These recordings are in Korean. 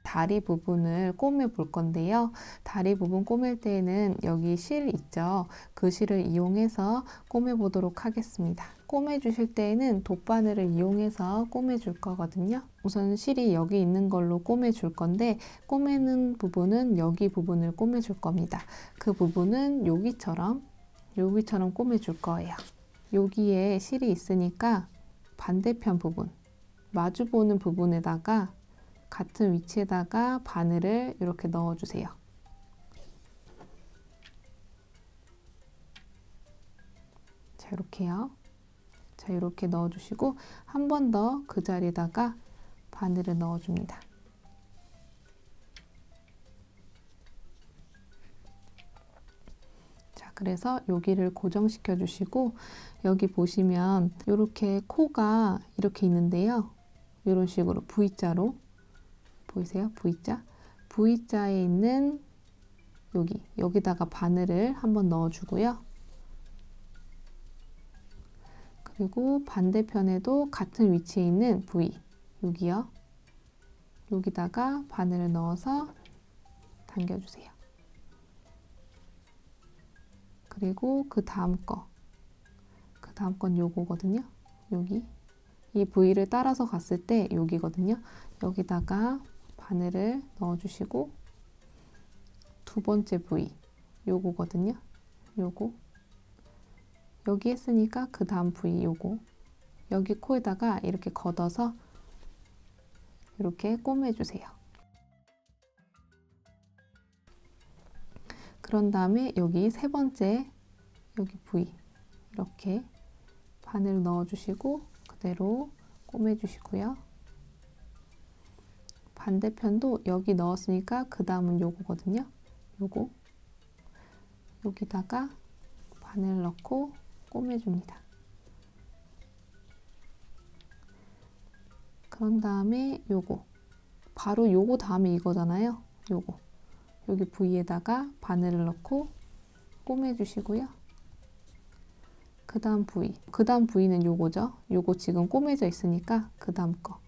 다리 부분을 꼬매 볼 건데요. 다리 부분 꼬맬 때에는 여기 실 있죠. 그 실을 이용해서 꼬매 보도록 하겠습니다. 꼬매 주실 때에는 돗바늘을 이용해서 꼬매 줄 거거든요. 우선 실이 여기 있는 걸로 꼬매 줄 건데, 꼬매는 부분은 여기 부분을 꼬매 줄 겁니다. 그 부분은 여기처럼 꼬매 줄 거예요. 여기에 실이 있으니까 반대편 부분, 마주 보는 부분에다가 같은 위치에다가 바늘을 이렇게 넣어주세요. 자, 이렇게요. 자, 이렇게 넣어주시고 한 번 더 그 자리에다가 바늘을 넣어줍니다. 자, 그래서 여기를 고정시켜 주시고, 여기 보시면 이렇게 코가 이렇게 있는데요. 이런 식으로 V자로 보이세요? V자? V자에 있는 여기다가 바늘을 한번 넣어주고요. 그리고 반대편에도 같은 위치에 있는 V, 여기요. 여기다가 바늘을 넣어서 당겨주세요. 그리고 그 다음 건 요거거든요. 여기. 이 V를 따라서 갔을 때 여기거든요. 여기다가 바늘을 넣어주시고, 두 번째 V, 요거거든요. 요거. 여기 했으니까 그 다음 V 요거. 여기 코에다가 이렇게 걷어서 이렇게 꼬매주세요. 그런 다음에 여기 세 번째, 여기 V 이렇게 바늘 넣어주시고 그대로 꼬매주시고요. 반대편도 여기 넣었으니까 그 다음은 요거거든요. 요거. 여기다가 바늘 넣고 꼬매줍니다. 그런 다음에 요거. 바로 요거 다음에 이거잖아요. 요거. 여기 V에다가 바늘을 넣고 꼬매주시고요. 그 다음 V. 그 다음 V는 요거죠. 요거 지금 꼬매져 있으니까 그 다음 거.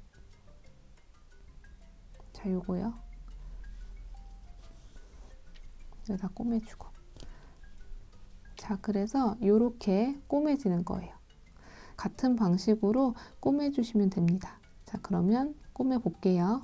자, 요거요. 여기다 꼬매주고. 자, 그래서 요렇게 꼬매지는 거예요. 같은 방식으로 꼬매주시면 됩니다. 자, 그러면 꼬매 볼게요.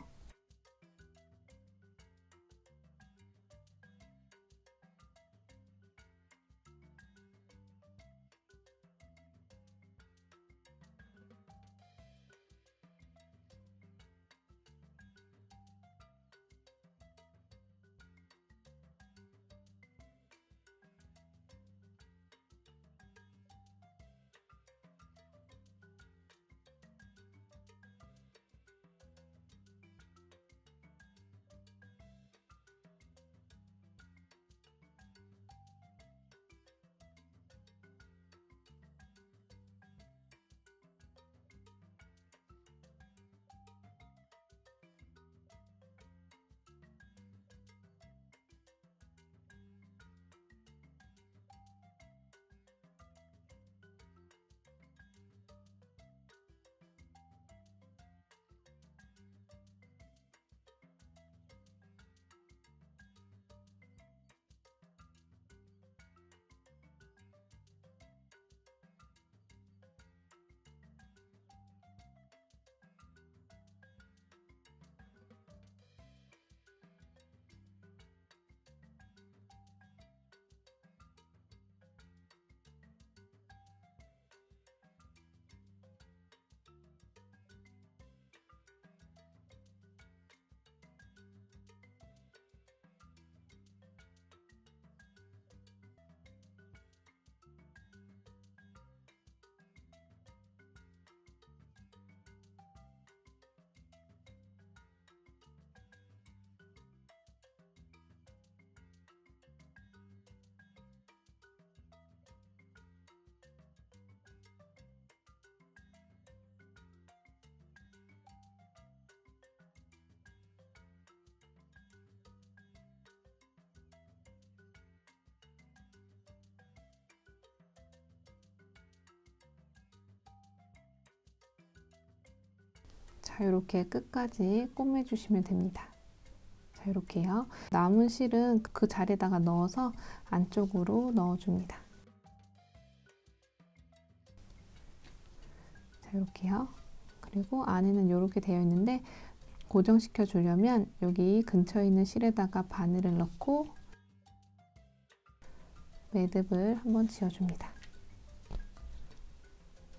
자, 이렇게 끝까지 꼬매주시면 됩니다. 자, 이렇게요. 남은 실은 그 자리에다가 넣어서 안쪽으로 넣어줍니다. 자, 이렇게요. 그리고 안에는 이렇게 되어 있는데 고정시켜 주려면 여기 근처에 있는 실에다가 바늘을 넣고 매듭을 한번 지어줍니다.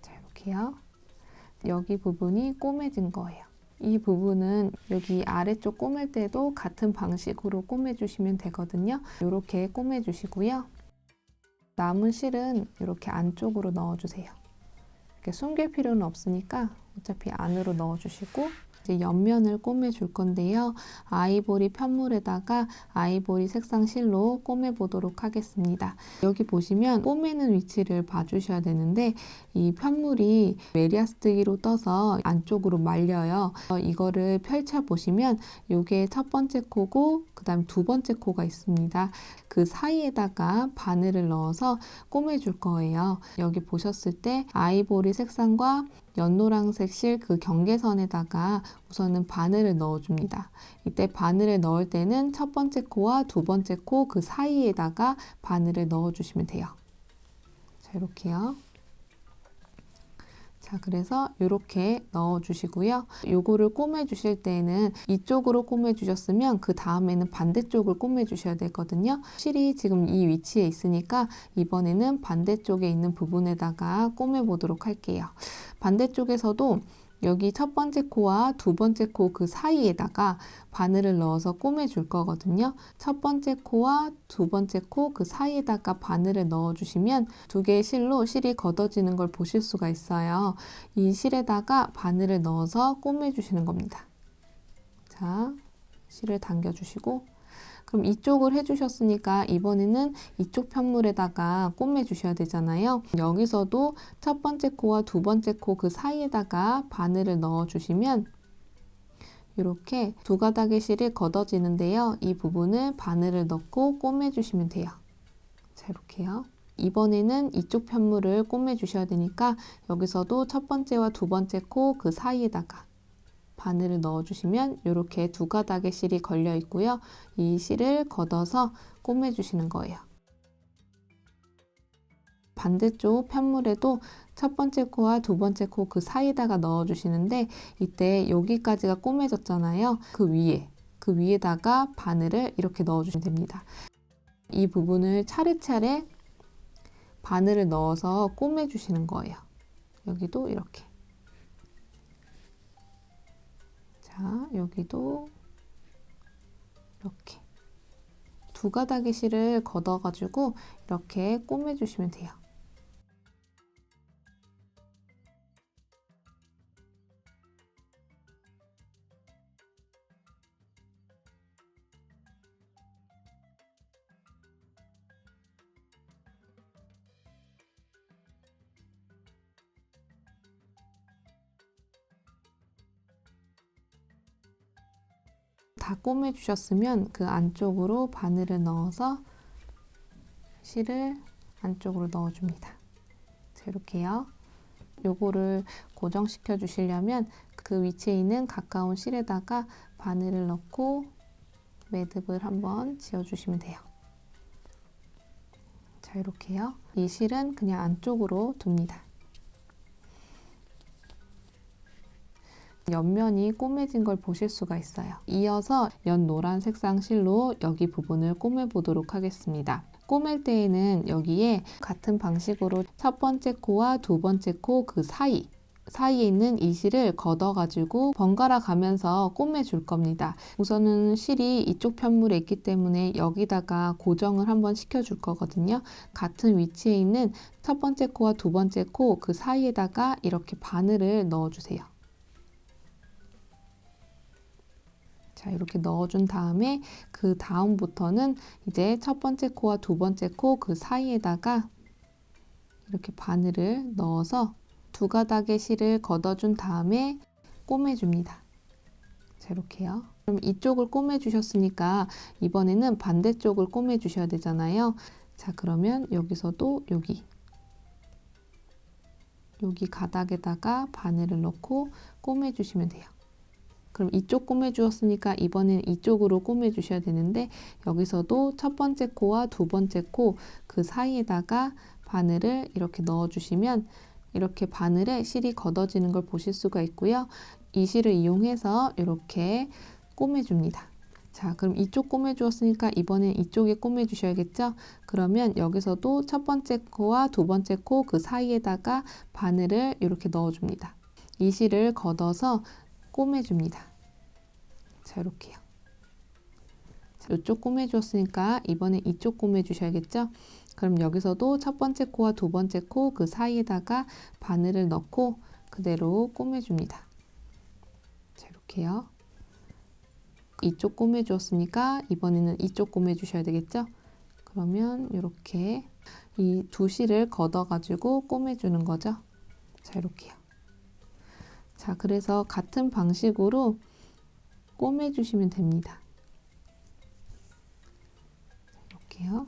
자, 이렇게요. 여기 부분이 꼬매진 거예요. 이 부분은 여기 아래쪽 꼬맬 때도 같은 방식으로 꼬매주시면 되거든요. 이렇게 꼬매주시고요. 남은 실은 이렇게 안쪽으로 넣어주세요. 이렇게 숨길 필요는 없으니까 어차피 안으로 넣어주시고 이제 옆면을 꼬매줄 건데요. 아이보리 편물에다가 아이보리 색상 실로 꼬매보도록 하겠습니다. 여기 보시면 꼬매는 위치를 봐주셔야 되는데 이 편물이 메리아스뜨기로 떠서 안쪽으로 말려요. 이거를 펼쳐보시면 이게 첫 번째 코고 그 다음 두 번째 코가 있습니다. 그 사이에다가 바늘을 넣어서 꼬매줄 거예요. 여기 보셨을 때 아이보리 색상과 연노란색 실 그 경계선에다가 우선은 바늘을 넣어줍니다. 이때 바늘을 넣을 때는 첫 번째 코와 두 번째 코 그 사이에다가 바늘을 넣어주시면 돼요. 자, 이렇게요. 자, 그래서 이렇게 넣어주시고요. 요거를 꼬매주실 때는 이쪽으로 꼬매주셨으면 그 다음에는 반대쪽을 꼬매주셔야 되거든요. 실이 지금 이 위치에 있으니까 이번에는 반대쪽에 있는 부분에다가 꼬매보도록 할게요. 반대쪽에서도 여기 첫 번째 코와 두 번째 코 그 사이에다가 바늘을 넣어서 꼬매줄 거거든요. 첫 번째 코와 두 번째 코 그 사이에다가 바늘을 넣어주시면 두 개의 실로 실이 걷어지는 걸 보실 수가 있어요. 이 실에다가 바늘을 넣어서 꼬매주시는 겁니다. 자, 실을 당겨주시고 그럼 이쪽을 해주셨으니까 이번에는 이쪽 편물에다가 꼬매주셔야 되잖아요. 여기서도 첫 번째 코와 두 번째 코 그 사이에다가 바늘을 넣어주시면 이렇게 두 가닥의 실이 걷어지는데요. 이 부분을 바늘을 넣고 꼬매주시면 돼요. 자, 이렇게요. 이번에는 이쪽 편물을 꼬매주셔야 되니까 여기서도 첫 번째와 두 번째 코 그 사이에다가 바늘을 넣어주시면 이렇게 두 가닥의 실이 걸려 있고요. 이 실을 걷어서 꼬매주시는 거예요. 반대쪽 편물에도 첫 번째 코와 두 번째 코 그 사이에다가 넣어주시는데 이때 여기까지가 꼬매졌잖아요. 그 위에다가 바늘을 이렇게 넣어주시면 됩니다. 이 부분을 차례차례 바늘을 넣어서 꼬매주시는 거예요. 여기도 이렇게. 자, 여기도 이렇게 두 가닥의 실을 걷어가지고 이렇게 꼬매주시면 돼요. 다 꼬매주셨으면 그 안쪽으로 바늘을 넣어서 실을 안쪽으로 넣어줍니다. 자, 이렇게요. 요거를 고정시켜 주시려면 그 위치에 있는 가까운 실에다가 바늘을 넣고 매듭을 한번 지어주시면 돼요. 자, 이렇게요. 이 실은 그냥 안쪽으로 둡니다. 옆면이 꼬매진 걸 보실 수가 있어요. 이어서 연노란 색상 실로 여기 부분을 꼬매 보도록 하겠습니다. 꼬맬 때에는 여기에 같은 방식으로 첫 번째 코와 두 번째 코 그 사이에 있는 이 실을 걷어가지고 번갈아 가면서 꼬매줄 겁니다. 우선은 실이 이쪽 편물에 있기 때문에 여기다가 고정을 한번 시켜줄 거거든요. 같은 위치에 있는 첫 번째 코와 두 번째 코 그 사이에다가 이렇게 바늘을 넣어주세요. 자, 이렇게 넣어준 다음에 그 다음부터는 이제 첫 번째 코와 두 번째 코 그 사이에다가 이렇게 바늘을 넣어서 두 가닥의 실을 걷어준 다음에 꼬매줍니다. 자, 이렇게요. 그럼 이쪽을 꼬매주셨으니까 이번에는 반대쪽을 꼬매주셔야 되잖아요. 자, 그러면 여기서도 여기 가닥에다가 바늘을 넣고 꼬매주시면 돼요. 그럼 이쪽 꼬매주었으니까 이번엔 이쪽으로 꼬매주셔야 되는데 여기서도 첫 번째 코와 두 번째 코 그 사이에다가 바늘을 이렇게 넣어주시면 이렇게 바늘에 실이 걷어지는 걸 보실 수가 있고요. 이 실을 이용해서 이렇게 꼬매줍니다. 자, 그럼 이쪽 꼬매주었으니까 이번엔 이쪽에 꼬매주셔야겠죠? 그러면 여기서도 첫 번째 코와 두 번째 코 그 사이에다가 바늘을 이렇게 넣어줍니다. 이 실을 걷어서 꼬매줍니다. 자, 이렇게요. 자, 이쪽 꼬매주었으니까 이번엔 이쪽 꼬매주셔야겠죠? 그럼 여기서도 첫 번째 코와 두 번째 코 그 사이에다가 바늘을 넣고 그대로 꼬매줍니다. 자, 이렇게요. 이쪽 꼬매주었으니까 이번에는 이쪽 꼬매주셔야 되겠죠? 그러면 이렇게 이 두 실을 걷어가지고 꼬매주는 거죠. 자, 이렇게요. 자, 그래서 같은 방식으로 꼬매주시면 됩니다. 이렇게요.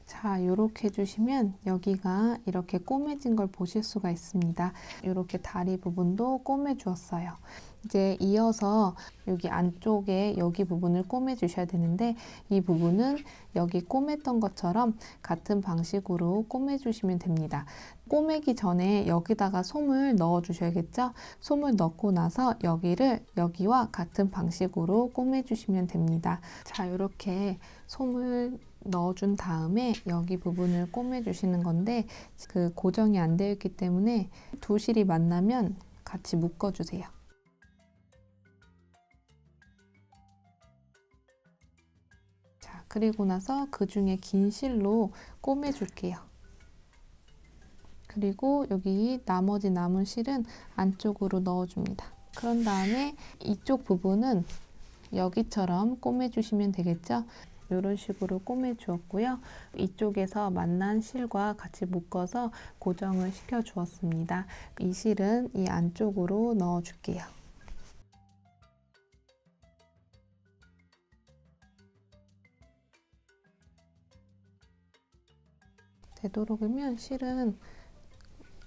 자, 이렇게 해주시면 여기가 이렇게 꼬매진 걸 보실 수가 있습니다. 이렇게 다리 부분도 꼬매 주었어요. 이제 이어서 여기 안쪽에 여기 부분을 꼬매 주셔야 되는데 이 부분은 여기 꼬맸던 것처럼 같은 방식으로 꼬매 주시면 됩니다. 꼬매기 전에 여기다가 솜을 넣어 주셔야겠죠? 솜을 넣고 나서 여기와 같은 방식으로 꼬매 주시면 됩니다. 자, 이렇게 솜을 넣어준 다음에 여기 부분을 꼬매 주시는 건데 그 고정이 안 되어 있기 때문에 두 실이 만나면 같이 묶어 주세요. 자, 그리고 나서 그 중에 긴 실로 꼬매 줄게요. 그리고 여기 나머지 남은 실은 안쪽으로 넣어 줍니다. 그런 다음에 이쪽 부분은 여기처럼 꼬매 주시면 되겠죠? 이런 식으로 꼬매 주었고요. 이쪽에서 만난 실과 같이 묶어서 고정을 시켜 주었습니다. 이 실은 이 안쪽으로 넣어 줄게요. 되도록이면 실은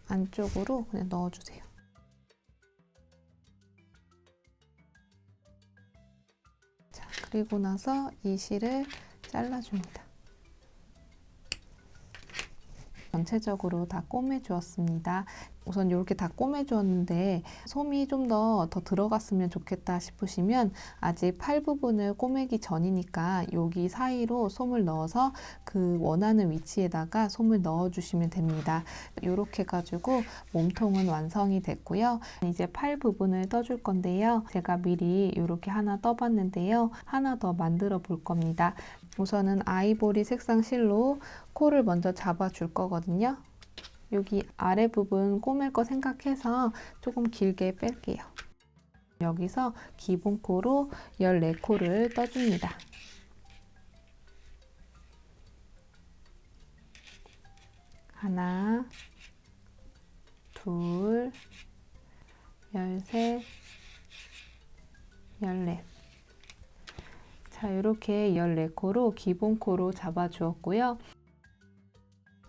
안쪽으로 그냥 넣어 주세요. 그리고 나서 이 실을 잘라줍니다. 전체적으로 다 꼬매 주었습니다. 우선 이렇게 다 꼬매 주었는데 솜이 좀 더 들어갔으면 좋겠다 싶으시면 아직 팔 부분을 꼬매기 전이니까 여기 사이로 솜을 넣어서 그 원하는 위치에다가 솜을 넣어 주시면 됩니다. 이렇게 해가지고 몸통은 완성이 됐고요. 이제 팔 부분을 떠줄 건데요. 제가 미리 이렇게 하나 떠봤는데요. 하나 더 만들어 볼 겁니다. 우선은 아이보리 색상 실로 코를 먼저 잡아 줄 거거든요. 여기 아래 부분 꼬맬 거 생각해서 조금 길게 뺄게요. 여기서 기본 코로 14코를 떠줍니다. 하나, 둘, 13, 14. 자, 이렇게 14코로 기본 코로 잡아 주었고요.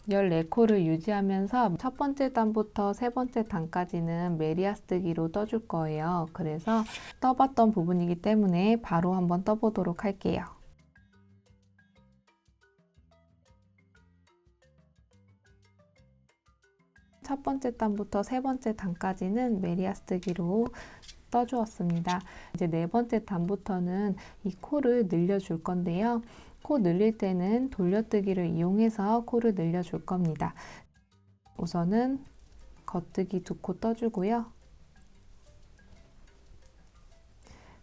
14코를 유지하면서 첫 번째 단부터 세 번째 단까지는 메리아스뜨기로 떠줄 거예요. 그래서 떠봤던 부분이기 때문에 바로 한번 떠보도록 할게요. 첫 번째 단부터 세 번째 단까지는 메리아스뜨기로 떠주었습니다. 이제 네 번째 단부터는 이 코를 늘려줄 건데요. 코 늘릴 때는 돌려뜨기를 이용해서 코를 늘려줄 겁니다. 우선은 겉뜨기 2코 떠주고요.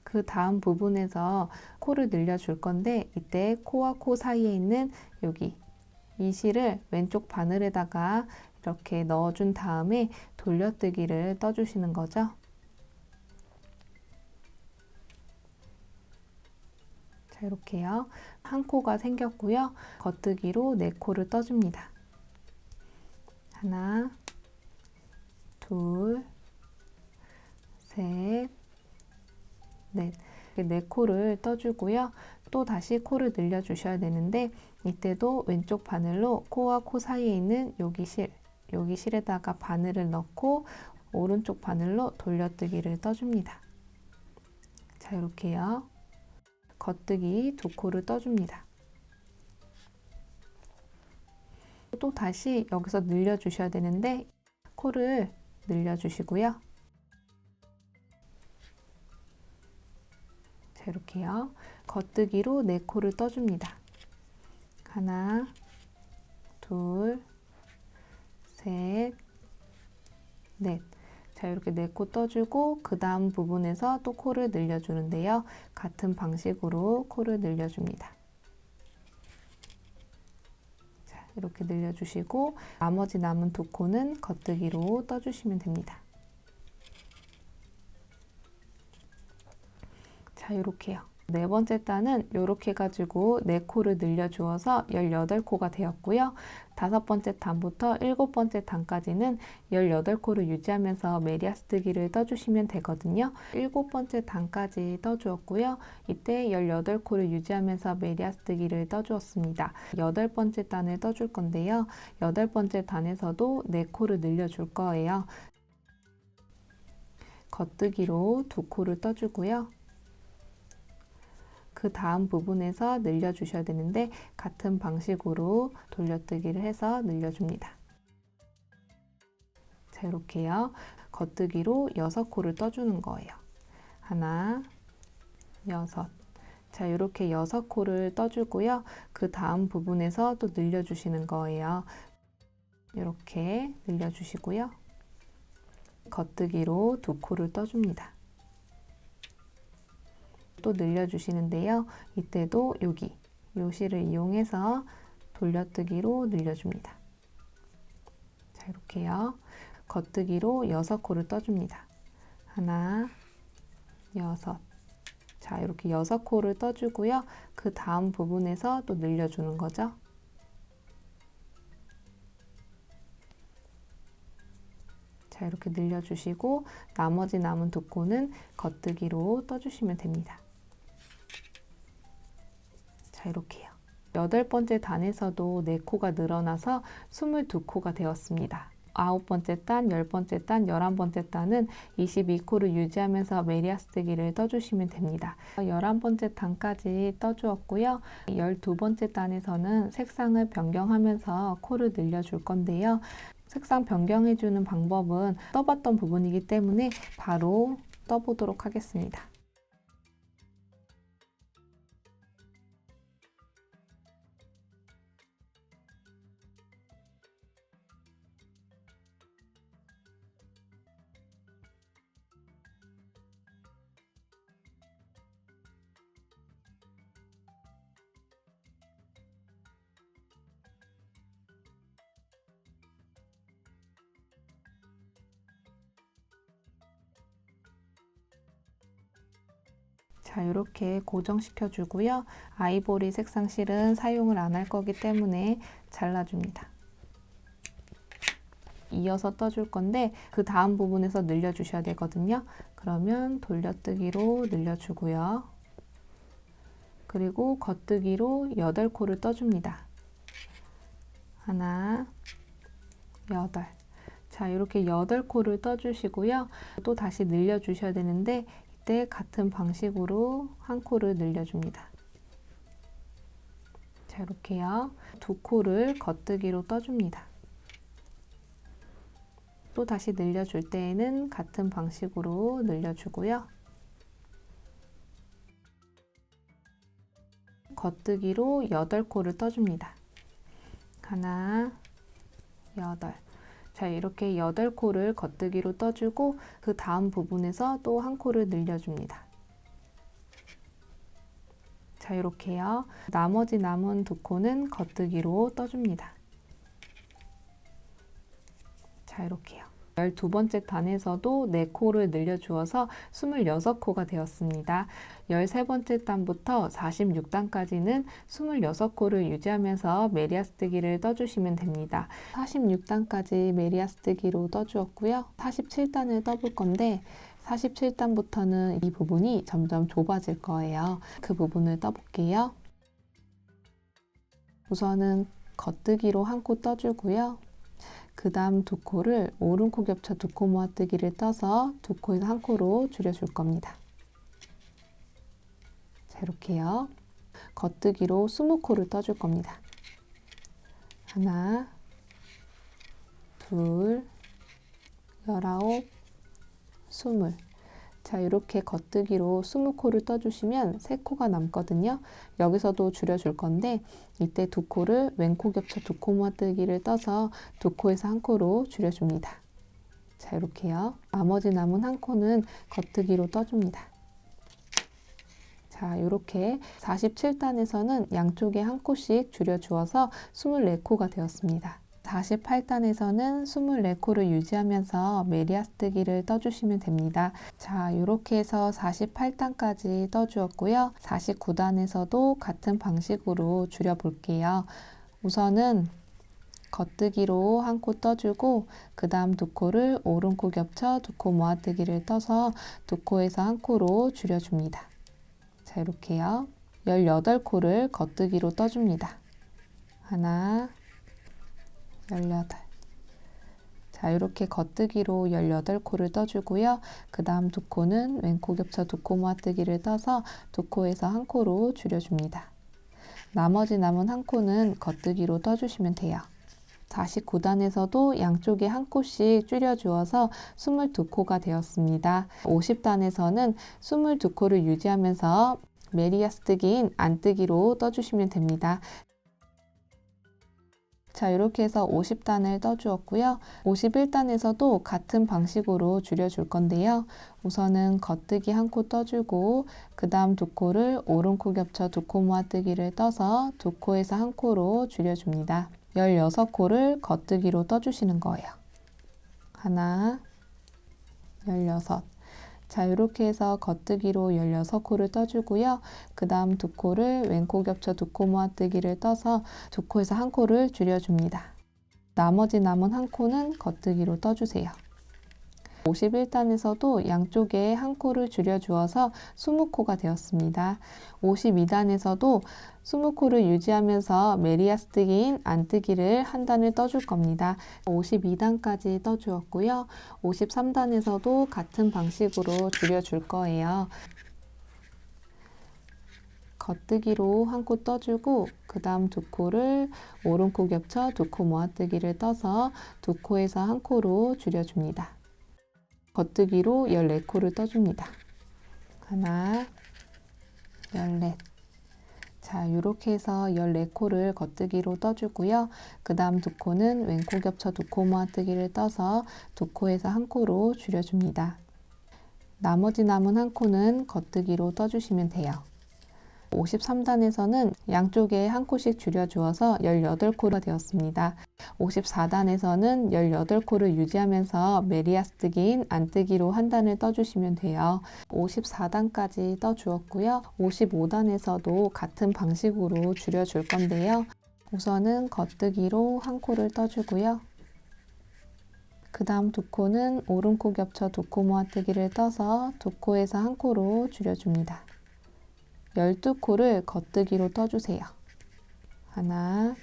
그 다음 부분에서 코를 늘려줄 건데 이때 코와 코 사이에 있는 여기 이 실을 왼쪽 바늘에다가 이렇게 넣어준 다음에 돌려뜨기를 떠주시는 거죠. 자, 이렇게요. 한 코가 생겼고요. 겉뜨기로 4코를 떠줍니다. 하나, 둘, 셋, 넷. 4코를 떠주고요. 또 다시 코를 늘려주셔야 되는데 이때도 왼쪽 바늘로 코와 코 사이에 있는 여기 실에다가 바늘을 넣고 오른쪽 바늘로 돌려뜨기를 떠줍니다. 자, 이렇게요. 겉뜨기 2코를 떠줍니다. 또 다시 여기서 늘려주셔야 되는데 코를 늘려주시고요. 자, 이렇게요. 겉뜨기로 4코를 떠줍니다. 하나, 둘, 셋, 넷. 자, 이렇게 4코 떠주고 그 다음 부분에서 또 코를 늘려주는데요. 같은 방식으로 코를 늘려줍니다. 자, 이렇게 늘려주시고 나머지 남은 2코는 겉뜨기로 떠주시면 됩니다. 자, 이렇게요. 네 번째 단은 이렇게 해가지고 4코를 늘려주어서 18코가 되었고요. 5번째 단부터 7번째 단까지는 18코를 유지하면서 메리아스뜨기를 떠주시면 되거든요. 7번째 단까지 떠주었고요. 이때 18코를 유지하면서 메리아스뜨기를 떠주었습니다. 8번째 단을 떠줄 건데요. 8번째 단에서도 4코를 늘려줄 거예요. 겉뜨기로 2코를 떠주고요. 그 다음 부분에서 늘려주셔야 되는데 같은 방식으로 돌려뜨기를 해서 늘려줍니다. 자, 이렇게요. 겉뜨기로 6코를 떠주는 거예요. 하나, 6. 자, 이렇게 6코를 떠주고요. 그 다음 부분에서 또 늘려주시는 거예요. 이렇게 늘려주시고요. 겉뜨기로 2코를 떠줍니다. 또 늘려주시는데요. 이때도 여기 요 실을 이용해서 돌려뜨기로 늘려줍니다. 자, 이렇게요. 겉뜨기로 6코를 떠줍니다. 하나, 6. 자, 이렇게 6코를 떠주고요. 그 다음 부분에서 또 늘려주는 거죠. 자, 이렇게 늘려주시고 나머지 남은 2코는 겉뜨기로 떠주시면 됩니다. 자, 이렇게요. 8번째 단에서도 4코가 늘어나서 22코가 되었습니다. 9번째 단, 10번째 단, 11번째 단은 22코를 유지하면서 메리아스뜨기를 떠주시면 됩니다. 11번째 단까지 떠주었고요. 12번째 단에서는 색상을 변경하면서 코를 늘려줄 건데요. 색상 변경해주는 방법은 떠봤던 부분이기 때문에 바로 떠보도록 하겠습니다. 자, 이렇게 고정시켜 주고요. 아이보리 색상 실은 사용을 안 할 거기 때문에 잘라줍니다. 이어서 떠줄 건데 그 다음 부분에서 늘려주셔야 되거든요. 그러면 돌려뜨기로 늘려주고요. 그리고 겉뜨기로 8코를 떠줍니다. 하나, 8. 자, 이렇게 8코를 떠주시고요. 또 다시 늘려주셔야 되는데 이때 같은 방식으로 한 코를 늘려줍니다. 자, 이렇게요. 2코를 겉뜨기로 떠줍니다. 또 다시 늘려줄 때에는 같은 방식으로 늘려주고요. 겉뜨기로 8코를 떠줍니다. 하나, 8. 자, 이렇게 8코를 겉뜨기로 떠주고 그 다음 부분에서 또 한 코를 늘려줍니다. 자, 이렇게요. 나머지 남은 2코는 겉뜨기로 떠줍니다. 자, 이렇게요. 12번째 단에서도 4코를 늘려주어서 26코가 되었습니다. 13번째 단부터 46단까지는 26코를 유지하면서 메리아스뜨기를 떠주시면 됩니다. 46단까지 메리아스뜨기로 떠주었고요. 47단을 떠볼 건데 47단부터는 이 부분이 점점 좁아질 거예요. 그 부분을 떠볼게요. 우선은 겉뜨기로 한 코 떠주고요. 그 다음 2코를 오른코 겹쳐 2코 모아뜨기를 떠서 2코에서 한 코로 줄여줄 겁니다. 자, 이렇게요. 겉뜨기로 20코를 떠줄 겁니다. 하나, 둘, 19, 20. 자, 이렇게 겉뜨기로 20코를 떠주시면 3코가 남거든요. 여기서도 줄여줄 건데 이때 2코를 왼코 겹쳐 2코 모아뜨기를 떠서 2코에서 한 코로 줄여줍니다. 자, 이렇게요. 나머지 남은 한 코는 겉뜨기로 떠줍니다. 자, 이렇게 47단에서는 양쪽에 한 코씩 줄여주어서 24코가 되었습니다. 48단에서는 24코를 유지하면서 메리아스뜨기를 떠주시면 됩니다. 자, 이렇게 해서 48단까지 떠주었고요. 49단에서도 같은 방식으로 줄여볼게요. 우선은 겉뜨기로 한 코 떠주고 그 다음 2코를 오른코 겹쳐 2코 모아뜨기를 떠서 2코에서 한 코로 줄여줍니다. 자, 이렇게요. 18코를 겉뜨기로 떠줍니다. 하나, 18. 자, 이렇게 겉뜨기로 18코를 떠주고요. 그 다음 2코는 왼코 겹쳐 2코 모아뜨기를 떠서 2코에서 한 코로 줄여줍니다. 나머지 남은 한 코는 겉뜨기로 떠주시면 돼요. 49단에서도 양쪽에 한 코씩 줄여주어서 22코가 되었습니다. 50단에서는 22코를 유지하면서 메리아스뜨기인 안뜨기로 떠주시면 됩니다. 자, 이렇게 해서 50단을 떠주었고요. 51단에서도 같은 방식으로 줄여줄 건데요. 우선은 겉뜨기 한 코 떠주고 그 다음 2코를 오른코 겹쳐 2코 모아뜨기를 떠서 2코에서 한 코로 줄여줍니다. 16코를 겉뜨기로 떠주시는 거예요. 하나, 16. 자, 이렇게 해서 겉뜨기로 16코를 떠주고요. 그 다음 2코를 왼코 겹쳐 2코 모아뜨기를 떠서 2코에서 한 코를 줄여줍니다. 나머지 남은 한 코는 겉뜨기로 떠주세요. 51단에서도 양쪽에 한 코를 줄여주어서 20코가 되었습니다. 52단에서도 20코를 유지하면서 메리아스뜨기인 안뜨기를 한 단을 떠줄 겁니다. 52단까지 떠주었고요. 53단에서도 같은 방식으로 줄여줄 거예요. 겉뜨기로 한 코 떠주고 그 다음 2코를 오른코 겹쳐 2코 모아뜨기를 떠서 2코에서 한 코로 줄여줍니다. 겉뜨기로 14코를 떠줍니다. 하나, 14. 자, 이렇게 해서 14코를 겉뜨기로 떠주고요. 그 다음 2코는 왼코 겹쳐 2코 모아뜨기를 떠서 2코에서 한 코로 줄여줍니다. 나머지 남은 한 코는 겉뜨기로 떠주시면 돼요. 53단에서는 양쪽에 한 코씩 줄여주어서 18코가 되었습니다. 54단에서는 18코를 유지하면서 메리아스뜨기인 안뜨기로 한 단을 떠주시면 돼요. 54단까지 떠주었고요. 55단에서도 같은 방식으로 줄여줄 건데요. 우선은 겉뜨기로 한 코를 떠주고요. 그 다음 두 코는 오른코 겹쳐 두 코 모아뜨기를 떠서 두 코에서 한 코로 줄여줍니다. 12코를 겉뜨기로 떠주세요. 하나,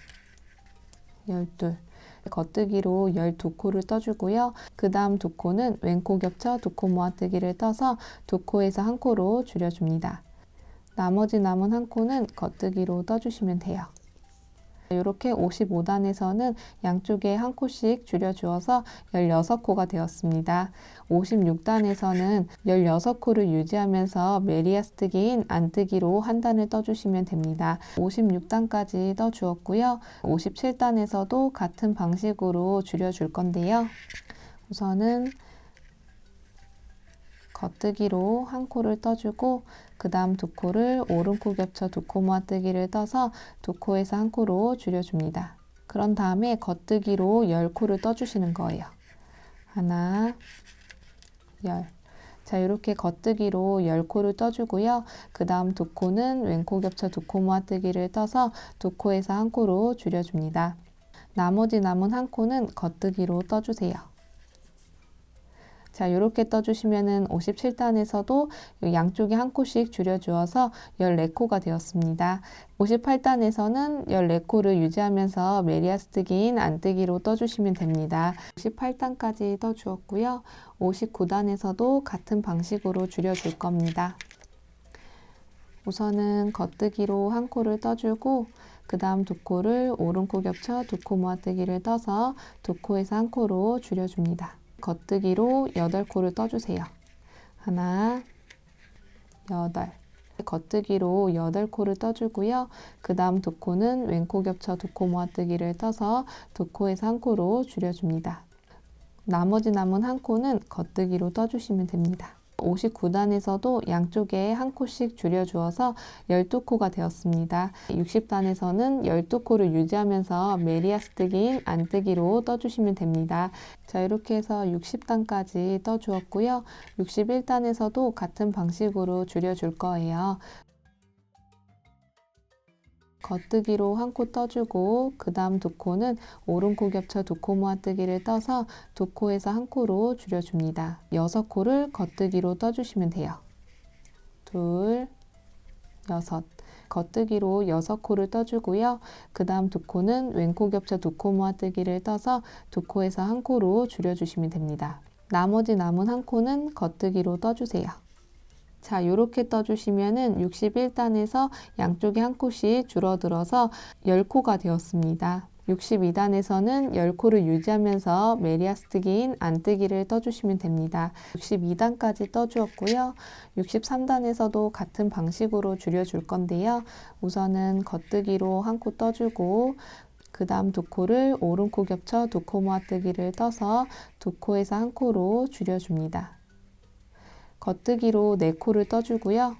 12. 겉뜨기로 12코를 떠주고요. 그 다음 두 코는 왼코 겹쳐 두 코 모아뜨기를 떠서 두 코에서 한 코로 줄여줍니다. 나머지 남은 한 코는 겉뜨기로 떠주시면 돼요. 이렇게 55단에서는 양쪽에 한 코씩 줄여주어서 16코가 되었습니다. 56단에서는 16코를 유지하면서 메리아스뜨기인 안뜨기로 한 단을 떠주시면 됩니다. 56단까지 떠주었고요. 57단에서도 같은 방식으로 줄여줄 건데요. 우선은 겉뜨기로 한 코를 떠주고 그 다음 두 코를 오른코 겹쳐 두 코 모아뜨기를 떠서 두 코에서 한 코로 줄여줍니다. 그런 다음에 겉뜨기로 10코를 떠주시는 거예요. 하나, 10. 자, 이렇게 겉뜨기로 10코를 떠주고요. 그 다음 두 코는 왼코 겹쳐 두 코 모아뜨기를 떠서 두 코에서 한 코로 줄여줍니다. 나머지 남은 한 코는 겉뜨기로 떠주세요. 자, 이렇게 떠주시면은 57단에서도 양쪽에 한 코씩 줄여주어서 14코가 되었습니다. 58단에서는 14코를 유지하면서 메리아스뜨기인 안뜨기로 떠주시면 됩니다. 58단까지 떠주었고요. 59단에서도 같은 방식으로 줄여줄 겁니다. 우선은 겉뜨기로 한 코를 떠주고 그 다음 두 코를 오른코 겹쳐 두 코 모아뜨기를 떠서 두 코에서 한 코로 줄여줍니다. 겉뜨기로 8코를 떠주세요. 하나, 8. 겉뜨기로 8코를 떠주고요. 그 다음 두 코는 왼코 겹쳐 두 코 모아뜨기를 떠서 두 코에서 한 코로 줄여줍니다. 나머지 남은 한 코는 겉뜨기로 떠주시면 됩니다. 59단에서도 양쪽에 한 코씩 줄여주어서 12코가 되었습니다. 60단에서는 12코를 유지하면서 메리아스뜨기인 안뜨기로 떠주시면 됩니다. 자, 이렇게 해서 60단까지 떠주었고요. 61단에서도 같은 방식으로 줄여줄 거예요. 겉뜨기로 한 코 떠주고 그 다음 두 코는 오른코 겹쳐 두 코 모아뜨기를 떠서 두 코에서 한 코로 줄여줍니다. 6코를 겉뜨기로 떠주시면 돼요. 둘, 6. 겉뜨기로 6코를 떠주고요. 그 다음 두 코는 왼코 겹쳐 두 코 모아뜨기를 떠서 두 코에서 한 코로 줄여주시면 됩니다. 나머지 남은 한 코는 겉뜨기로 떠주세요. 자, 이렇게 떠주시면은 61단에서 양쪽에 한 코씩 줄어들어서 10코가 되었습니다. 62단에서는 10코를 유지하면서 메리아스뜨기인 안뜨기를 떠주시면 됩니다. 62단까지 떠주었고요. 63단에서도 같은 방식으로 줄여줄 건데요. 우선은 겉뜨기로 한 코 떠주고 그 다음 두 코를 오른코 겹쳐 두 코 모아뜨기를 떠서 두 코에서 한 코로 줄여줍니다. 겉뜨기로 4코를 떠주고요.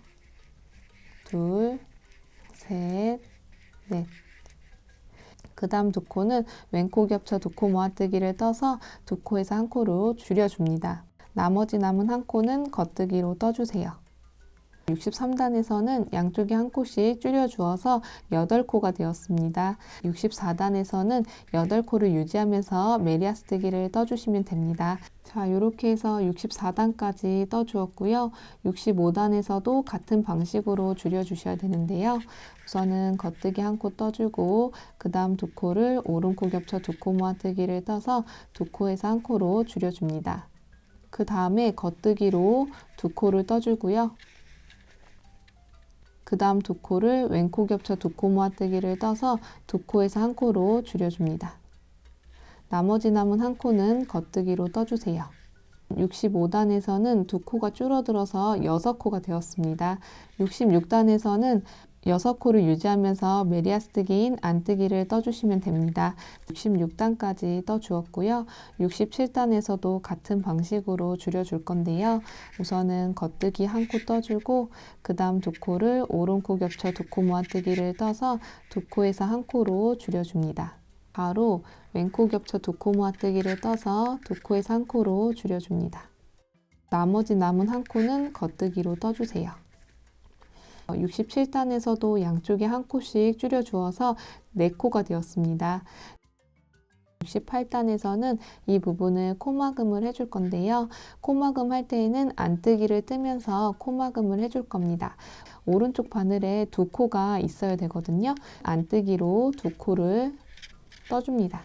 둘, 셋, 넷. 그 다음 두 코는 왼코 겹쳐 두 코 모아뜨기를 떠서 두 코에서 한 코로 줄여줍니다. 나머지 남은 한 코는 겉뜨기로 떠주세요. 63단에서는 양쪽에 한 코씩 줄여주어서 8코가 되었습니다. 64단에서는 8코를 유지하면서 메리아스뜨기를 떠주시면 됩니다. 자, 이렇게 해서 64단까지 떠주었고요. 65단에서도 같은 방식으로 줄여주셔야 되는데요. 우선은 겉뜨기 한 코 떠주고 그 다음 두 코를 오른코 겹쳐 두 코 모아뜨기를 떠서 두 코에서 한 코로 줄여줍니다. 그 다음에 겉뜨기로 두 코를 떠주고요. 그 다음 두 코를 왼코 겹쳐 두 코 모아뜨기를 떠서 두 코에서 한 코로 줄여줍니다. 나머지 남은 한 코는 겉뜨기로 떠주세요. 65단에서는 두 코가 줄어들어서 6코가 되었습니다. 66단에서는 6코를 유지하면서 메리아스뜨기인 안뜨기를 떠주시면 됩니다. 66단까지 떠주었고요. 67단에서도 같은 방식으로 줄여줄 건데요. 우선은 겉뜨기 한 코 떠주고 그 다음 두 코를 오른코 겹쳐 두 코 모아뜨기를 떠서 두 코에서 한 코로 줄여줍니다. 바로 왼코 겹쳐 두 코 모아뜨기를 떠서 두 코에서 한 코로 줄여줍니다. 나머지 남은 한 코는 겉뜨기로 떠주세요. 67단에서도 양쪽에 한 코씩 줄여주어서 4코가 되었습니다. 68단에서는 이 부분을 코막음을 해줄 건데요. 코막음 할 때에는 안뜨기를 뜨면서 코막음을 해줄 겁니다. 오른쪽 바늘에 두 코가 있어야 되거든요. 안뜨기로 두 코를 떠줍니다.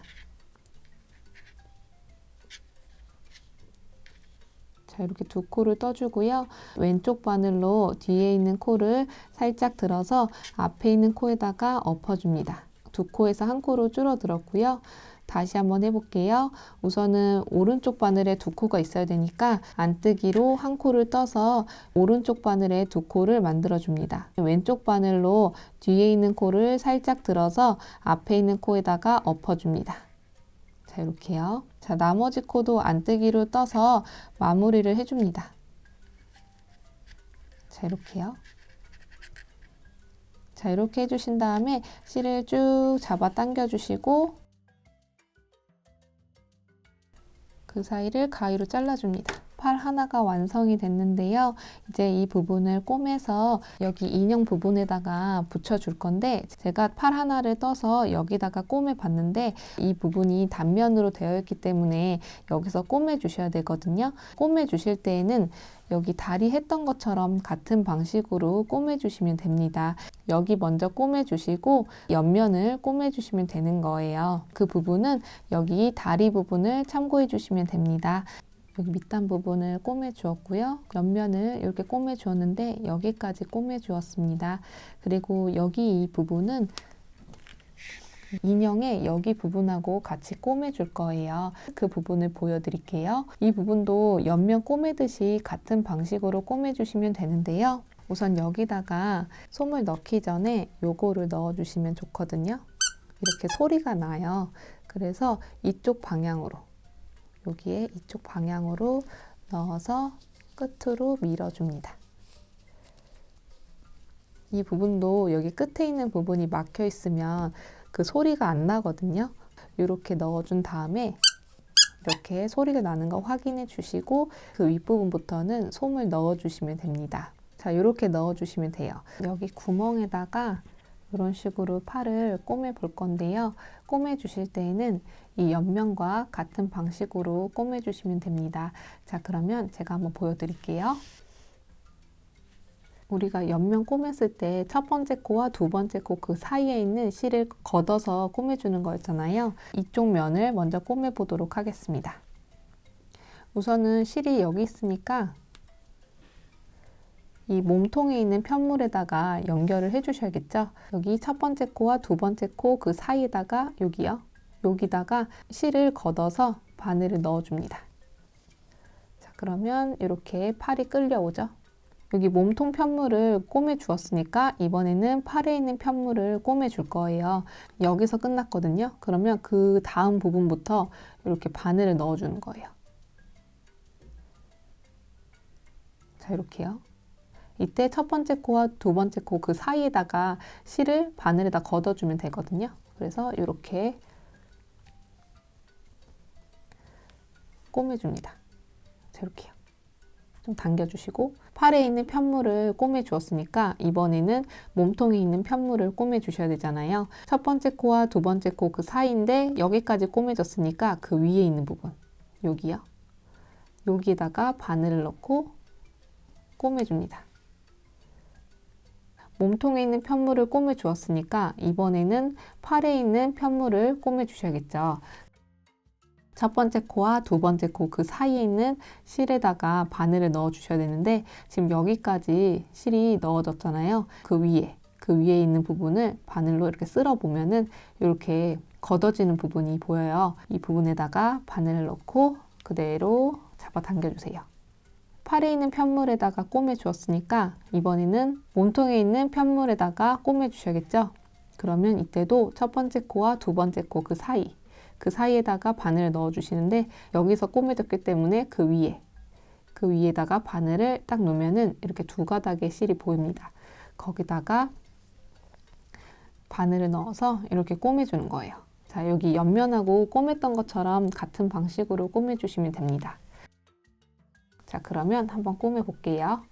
자, 이렇게 두 코를 떠주고요. 왼쪽 바늘로 뒤에 있는 코를 살짝 들어서 앞에 있는 코에다가 엎어줍니다. 두 코에서 한 코로 줄어들었고요. 다시 한번 해볼게요. 우선은 오른쪽 바늘에 두 코가 있어야 되니까 안뜨기로 한 코를 떠서 오른쪽 바늘에 두 코를 만들어줍니다. 왼쪽 바늘로 뒤에 있는 코를 살짝 들어서 앞에 있는 코에다가 엎어줍니다. 자, 이렇게요. 자, 나머지 코도 안뜨기로 떠서 마무리를 해줍니다. 자, 이렇게요. 자, 이렇게 해주신 다음에 실을 쭉 잡아 당겨 주시고 그 사이를 가위로 잘라줍니다. 팔 하나가 완성이 됐는데요. 이제 이 부분을 꼬매서 여기 인형 부분에다가 붙여줄 건데 제가 팔 하나를 떠서 여기다가 꼬매 봤는데 이 부분이 단면으로 되어 있기 때문에 여기서 꼬매 주셔야 되거든요. 꼬매 주실 때에는 여기 다리 했던 것처럼 같은 방식으로 꼬매 주시면 됩니다. 여기 먼저 꼬매 주시고 옆면을 꼬매 주시면 되는 거예요. 그 부분은 여기 다리 부분을 참고해 주시면 됩니다. 여기 밑단 부분을 꼬매 주었고요. 옆면을 이렇게 꼬매 주었는데 여기까지 꼬매 주었습니다. 그리고 여기 이 부분은 인형의 여기 부분하고 같이 꼬매 줄 거예요. 그 부분을 보여드릴게요. 이 부분도 옆면 꼬매듯이 같은 방식으로 꼬매 주시면 되는데요. 우선 여기다가 솜을 넣기 전에 요거를 넣어 주시면 좋거든요. 이렇게 소리가 나요. 그래서 이쪽 방향으로 여기에 이쪽 방향으로 넣어서 끝으로 밀어줍니다. 이 부분도 여기 끝에 있는 부분이 막혀 있으면 그 소리가 안 나거든요. 이렇게 넣어준 다음에 이렇게 소리가 나는 거 확인해 주시고 그 윗부분부터는 솜을 넣어주시면 됩니다. 자, 이렇게 넣어주시면 돼요. 여기 구멍에다가 이런 식으로 팔을 꼬매 볼 건데요. 꼬매 주실 때에는 이 옆면과 같은 방식으로 꼬매 주시면 됩니다. 자, 그러면 제가 한번 보여드릴게요. 우리가 옆면 꼬맸을 때 첫 번째 코와 두 번째 코 그 사이에 있는 실을 걷어서 꼬매주는 거였잖아요. 이쪽 면을 먼저 꼬매 보도록 하겠습니다. 우선은 실이 여기 있으니까 이 몸통에 있는 편물에다가 연결을 해 주셔야겠죠. 여기 첫 번째 코와 두 번째 코 그 사이에다가 여기요. 여기다가 실을 걷어서 바늘을 넣어 줍니다. 자, 그러면 이렇게 팔이 끌려오죠. 여기 몸통 편물을 꼬매 주었으니까 이번에는 팔에 있는 편물을 꼬매 줄 거예요. 여기서 끝났거든요. 그러면 그 다음 부분부터 이렇게 바늘을 넣어 주는 거예요. 자, 이렇게요. 이때 첫 번째 코와 두 번째 코 그 사이에다가 실을 바늘에다 걷어주면 되거든요. 그래서 이렇게 꼬매줍니다. 자, 이렇게요. 좀 당겨주시고 팔에 있는 편물을 꼬매 주었으니까 이번에는 몸통에 있는 편물을 꼬매 주셔야 되잖아요. 첫 번째 코와 두 번째 코 그 사이인데 여기까지 꼬매졌으니까 그 위에 있는 부분 여기요. 여기에다가 바늘을 넣고 꼬매줍니다. 몸통에 있는 편물을 꼬매 주었으니까 이번에는 팔에 있는 편물을 꼬매 주셔야겠죠. 첫 번째 코와 두 번째 코 그 사이에 있는 실에다가 바늘을 넣어 주셔야 되는데 지금 여기까지 실이 넣어졌잖아요. 그 위에 있는 부분을 바늘로 이렇게 쓸어 보면은 이렇게 걷어지는 부분이 보여요. 이 부분에다가 바늘을 넣고 그대로 잡아 당겨 주세요. 팔에 있는 편물에다가 꼬매 주었으니까 이번에는 몸통에 있는 편물에다가 꼬매 주셔야겠죠. 그러면 이때도 첫 번째 코와 두 번째 코 그 사이에다가 바늘을 넣어 주시는데 여기서 꼬매졌기 때문에 그 위에다가 바늘을 딱 놓으면은 이렇게 두 가닥의 실이 보입니다. 거기다가 바늘을 넣어서 이렇게 꼬매주는 거예요. 자, 여기 옆면하고 꼬맸던 것처럼 같은 방식으로 꼬매주시면 됩니다. 자, 그러면 한번 꼬매 볼게요.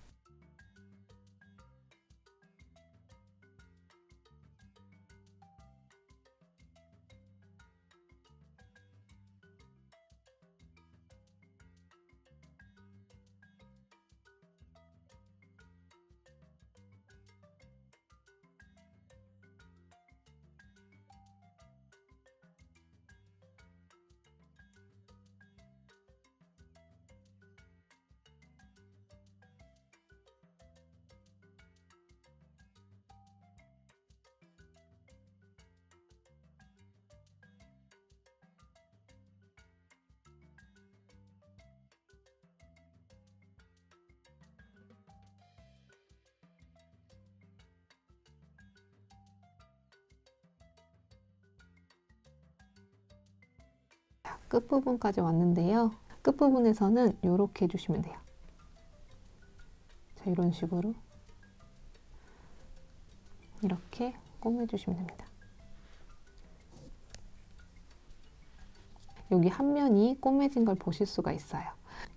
끝부분까지 왔는데요. 끝부분에서는 이렇게 해주시면 돼요. 자, 이런 식으로 이렇게 꼬매주시면 됩니다. 여기 한 면이 꼬매진 걸 보실 수가 있어요.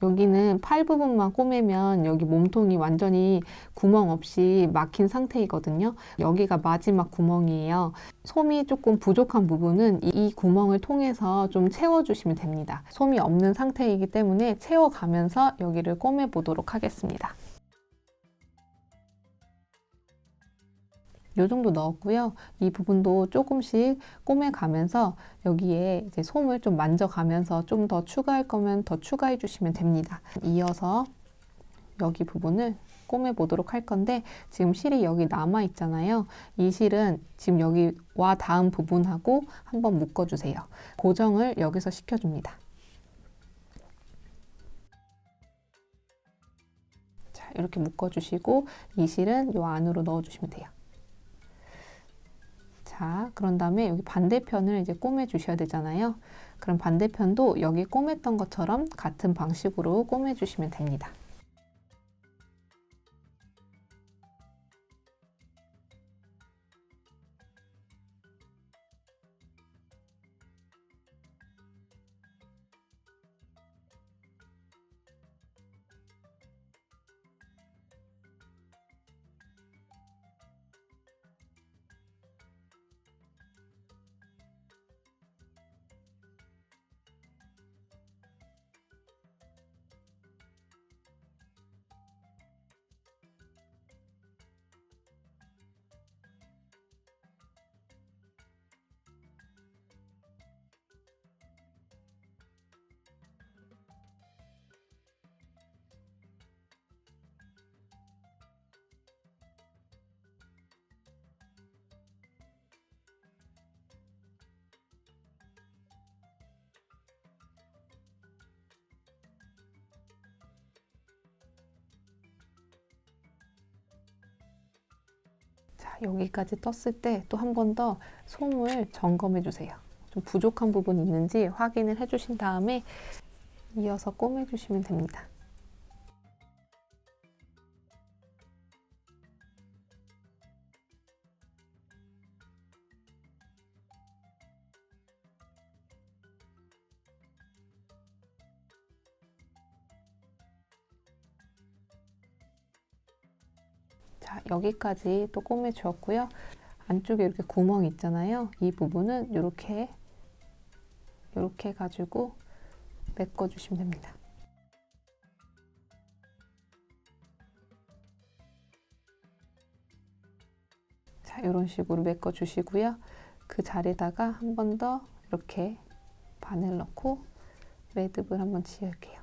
여기는 팔 부분만 꼬매면 여기 몸통이 완전히 구멍 없이 막힌 상태이거든요. 여기가 마지막 구멍이에요. 솜이 조금 부족한 부분은 이 구멍을 통해서 좀 채워주시면 됩니다. 솜이 없는 상태이기 때문에 채워가면서 여기를 꼬매 보도록 하겠습니다. 이 정도 넣었고요. 이 부분도 조금씩 꼬매가면서 여기에 이제 솜을 좀 만져가면서 좀 더 추가할 거면 더 추가해 주시면 됩니다. 이어서 여기 부분을 꼬매 보도록 할 건데 지금 실이 여기 남아 있잖아요. 이 실은 지금 여기와 닿은 부분하고 한번 묶어주세요. 고정을 여기서 시켜줍니다. 자, 이렇게 묶어주시고 이 실은 이 안으로 넣어주시면 돼요. 자, 그런 다음에 여기 반대편을 이제 꼬매 주셔야 되잖아요. 그럼 반대편도 여기 꼬맸던 것처럼 같은 방식으로 꼬매 주시면 됩니다. 여기까지 떴을 때 또 한 번 더 솜을 점검해 주세요. 좀 부족한 부분이 있는지 확인을 해 주신 다음에 이어서 꼬매 주시면 됩니다. 자, 여기까지 또 꼬매 주었고요. 안쪽에 이렇게 구멍이 있잖아요. 이 부분은 이렇게 해가지고 메꿔 주시면 됩니다. 자, 이런 식으로 메꿔 주시고요. 그 자리에다가 한 번 더 이렇게 바늘 넣고 매듭을 한번 지을게요.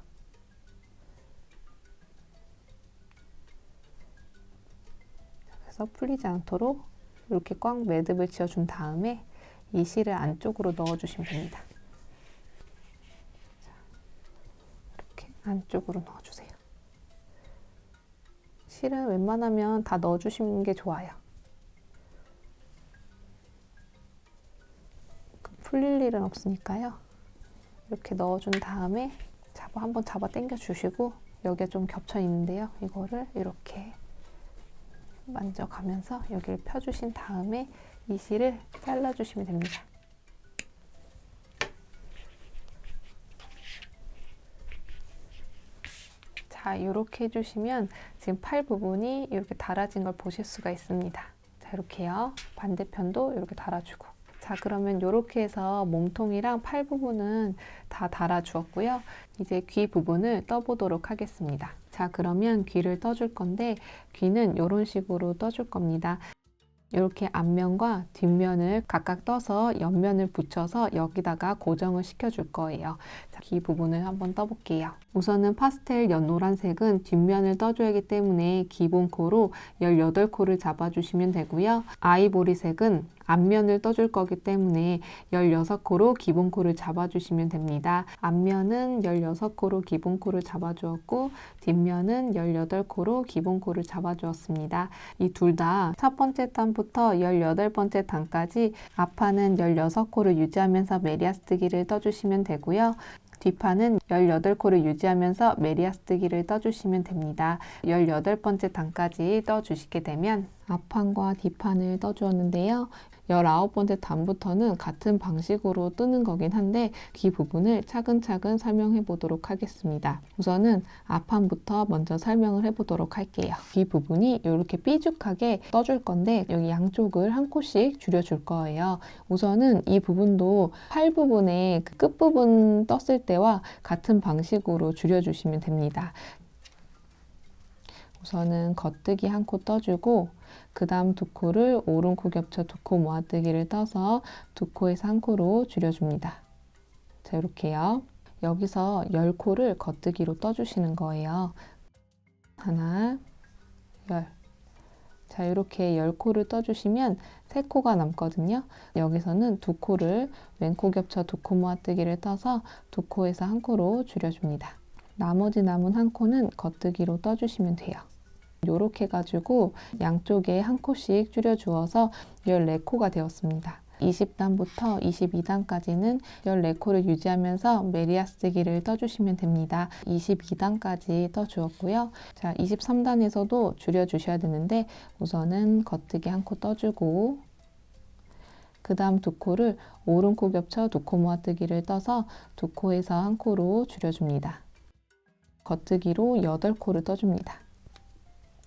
그래서 풀리지 않도록 이렇게 꽉 매듭을 지어준 다음에 이 실을 안쪽으로 넣어주시면 됩니다. 이렇게 안쪽으로 넣어주세요. 실은 웬만하면 다 넣어주시는 게 좋아요. 풀릴 일은 없으니까요. 이렇게 넣어준 다음에 한번 잡아 당겨 주시고 여기가 좀 겹쳐 있는데요. 이거를 이렇게 만져가면서 여기를 펴주신 다음에 이 실을 잘라주시면 됩니다. 자, 이렇게 해주시면 지금 팔 부분이 이렇게 달아진 걸 보실 수가 있습니다. 자, 이렇게요. 반대편도 이렇게 달아주고. 자, 그러면 이렇게 해서 몸통이랑 팔 부분은 다 달아주었고요. 이제 귀 부분을 떠보도록 하겠습니다. 자, 그러면 귀를 떠줄 건데 귀는 이런 식으로 떠줄 겁니다. 이렇게 앞면과 뒷면을 각각 떠서 옆면을 붙여서 여기다가 고정을 시켜줄 거예요. 자, 귀 부분을 한번 떠볼게요. 우선은 파스텔 연노란색은 뒷면을 떠줘야 하기 때문에 기본 코로 18코를 잡아주시면 되고요. 아이보리색은 앞면을 떠줄 거기 때문에 16코로 기본코를 잡아주시면 됩니다. 앞면은 16코로 기본코를 잡아주었고 뒷면은 18코로 기본코를 잡아주었습니다. 이 둘 다 첫 번째 단부터 18번째 단까지 앞판은 16코를 유지하면서 메리아스뜨기를 떠주시면 되고요. 뒷판은 18코를 유지하면서 메리아스뜨기를 떠주시면 됩니다. 18번째 단까지 떠주시게 되면 앞판과 뒷판을 떠주었는데요. 19번째 단부터는 같은 방식으로 뜨는 거긴 한데 이 부분을 차근차근 설명해 보도록 하겠습니다. 우선은 앞판부터 먼저 설명을 해 보도록 할게요. 이 부분이 이렇게 삐죽하게 떠줄 건데 여기 양쪽을 한 코씩 줄여줄 거예요. 우선은 이 부분도 팔 부분의 그 끝부분 떴을 때와 같은 방식으로 줄여주시면 됩니다. 우선은 겉뜨기 한 코 떠주고 그 다음 두 코를 오른코 겹쳐 두 코 모아뜨기를 떠서 두 코에서 한 코로 줄여줍니다. 자, 이렇게요. 여기서 10코를 겉뜨기로 떠주시는 거예요. 하나, 열. 자, 이렇게 10코를 떠주시면 3코가 남거든요. 여기서는 두 코를 왼코 겹쳐 두 코 모아뜨기를 떠서 두 코에서 한 코로 줄여줍니다. 나머지 남은 한 코는 겉뜨기로 떠주시면 돼요. 이렇게 해가지고 양쪽에 한 코씩 줄여주어서 14코가 되었습니다. 20단부터 22단까지는 14코를 유지하면서 메리아스뜨기를 떠주시면 됩니다. 22단까지 떠주었고요. 자, 23단에서도 줄여주셔야 되는데 우선은 겉뜨기 한 코 떠주고 그 다음 두 코를 오른코 겹쳐 두 코 모아뜨기를 떠서 두 코에서 한 코로 줄여줍니다. 겉뜨기로 8코를 떠줍니다.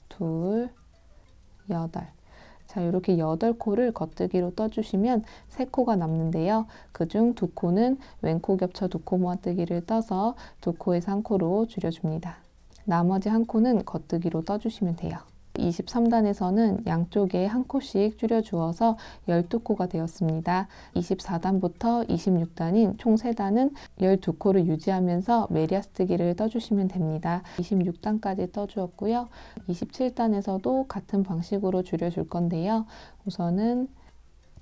둘, 8. 자, 이렇게 8코를 겉뜨기로 떠주시면 3코가 남는데요. 그중 2코는 왼코 겹쳐 두 코 모아뜨기를 떠서 두 코에서 한 코로 줄여줍니다. 나머지 한 코는 겉뜨기로 떠주시면 돼요. 23단에서는 양쪽에 한 코씩 줄여주어서 12코가 되었습니다. 24단부터 26단인 총 3단은 12코를 유지하면서 메리아스뜨기를 떠주시면 됩니다. 26단까지 떠주었고요. 27단에서도 같은 방식으로 줄여줄 건데요. 우선은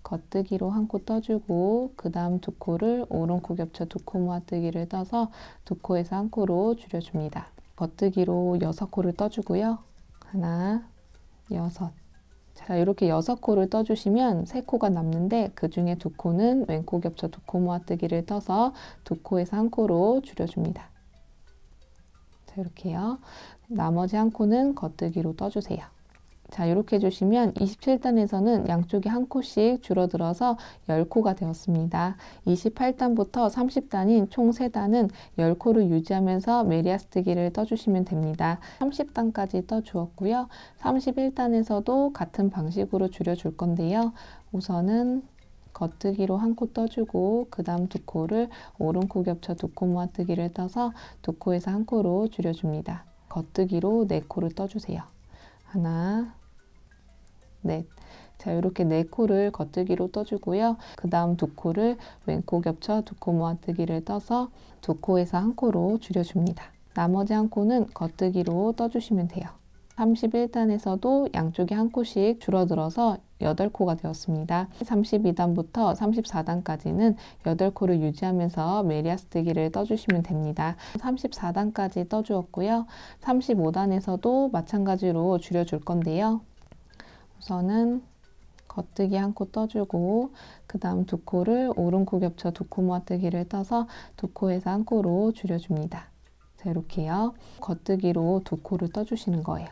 겉뜨기로 한 코 떠주고 그 다음 두 코를 오른코 겹쳐 두 코 모아뜨기를 떠서 두 코에서 한 코로 줄여줍니다. 겉뜨기로 6코를 떠주고요. 하나, 6. 자, 이렇게 6코를 떠주시면 3코가 남는데 그 중에 2코는 왼코 겹쳐 두 코 모아뜨기를 떠서 두 코에서 한 코로 줄여줍니다. 자, 이렇게요. 나머지 한 코는 겉뜨기로 떠주세요. 자, 이렇게 해주시면 27단에서는 양쪽에 한 코씩 줄어들어서 10코가 되었습니다. 28단부터 30단인 총 3단은 10코를 유지하면서 메리아스뜨기를 떠주시면 됩니다. 30단까지 떠주었고요. 31단에서도 같은 방식으로 줄여줄 건데요. 우선은 겉뜨기로 한 코 떠주고 그 다음 두 코를 오른코 겹쳐 두 코 모아뜨기를 떠서 두 코에서 한 코로 줄여줍니다. 겉뜨기로 4코를 떠주세요. 하나, 넷. 자, 이렇게 4코를 겉뜨기로 떠주고요. 그 다음 두 코를 왼코 겹쳐 두 코 모아뜨기를 떠서 두 코에서 한 코로 줄여줍니다. 나머지 한 코는 겉뜨기로 떠주시면 돼요. 31단에서도 양쪽에 한 코씩 줄어들어서 8코가 되었습니다. 32단부터 34단까지는 8코를 유지하면서 메리아스뜨기를 떠주시면 됩니다. 34단까지 떠주었고요. 35단에서도 마찬가지로 줄여줄 건데요. 우선은 겉뜨기 한 코 떠주고 그 다음 두 코를 오른코 겹쳐 두 코 모아뜨기를 떠서 두 코에서 한 코로 줄여줍니다. 자, 이렇게요. 겉뜨기로 2코를 떠주시는 거예요.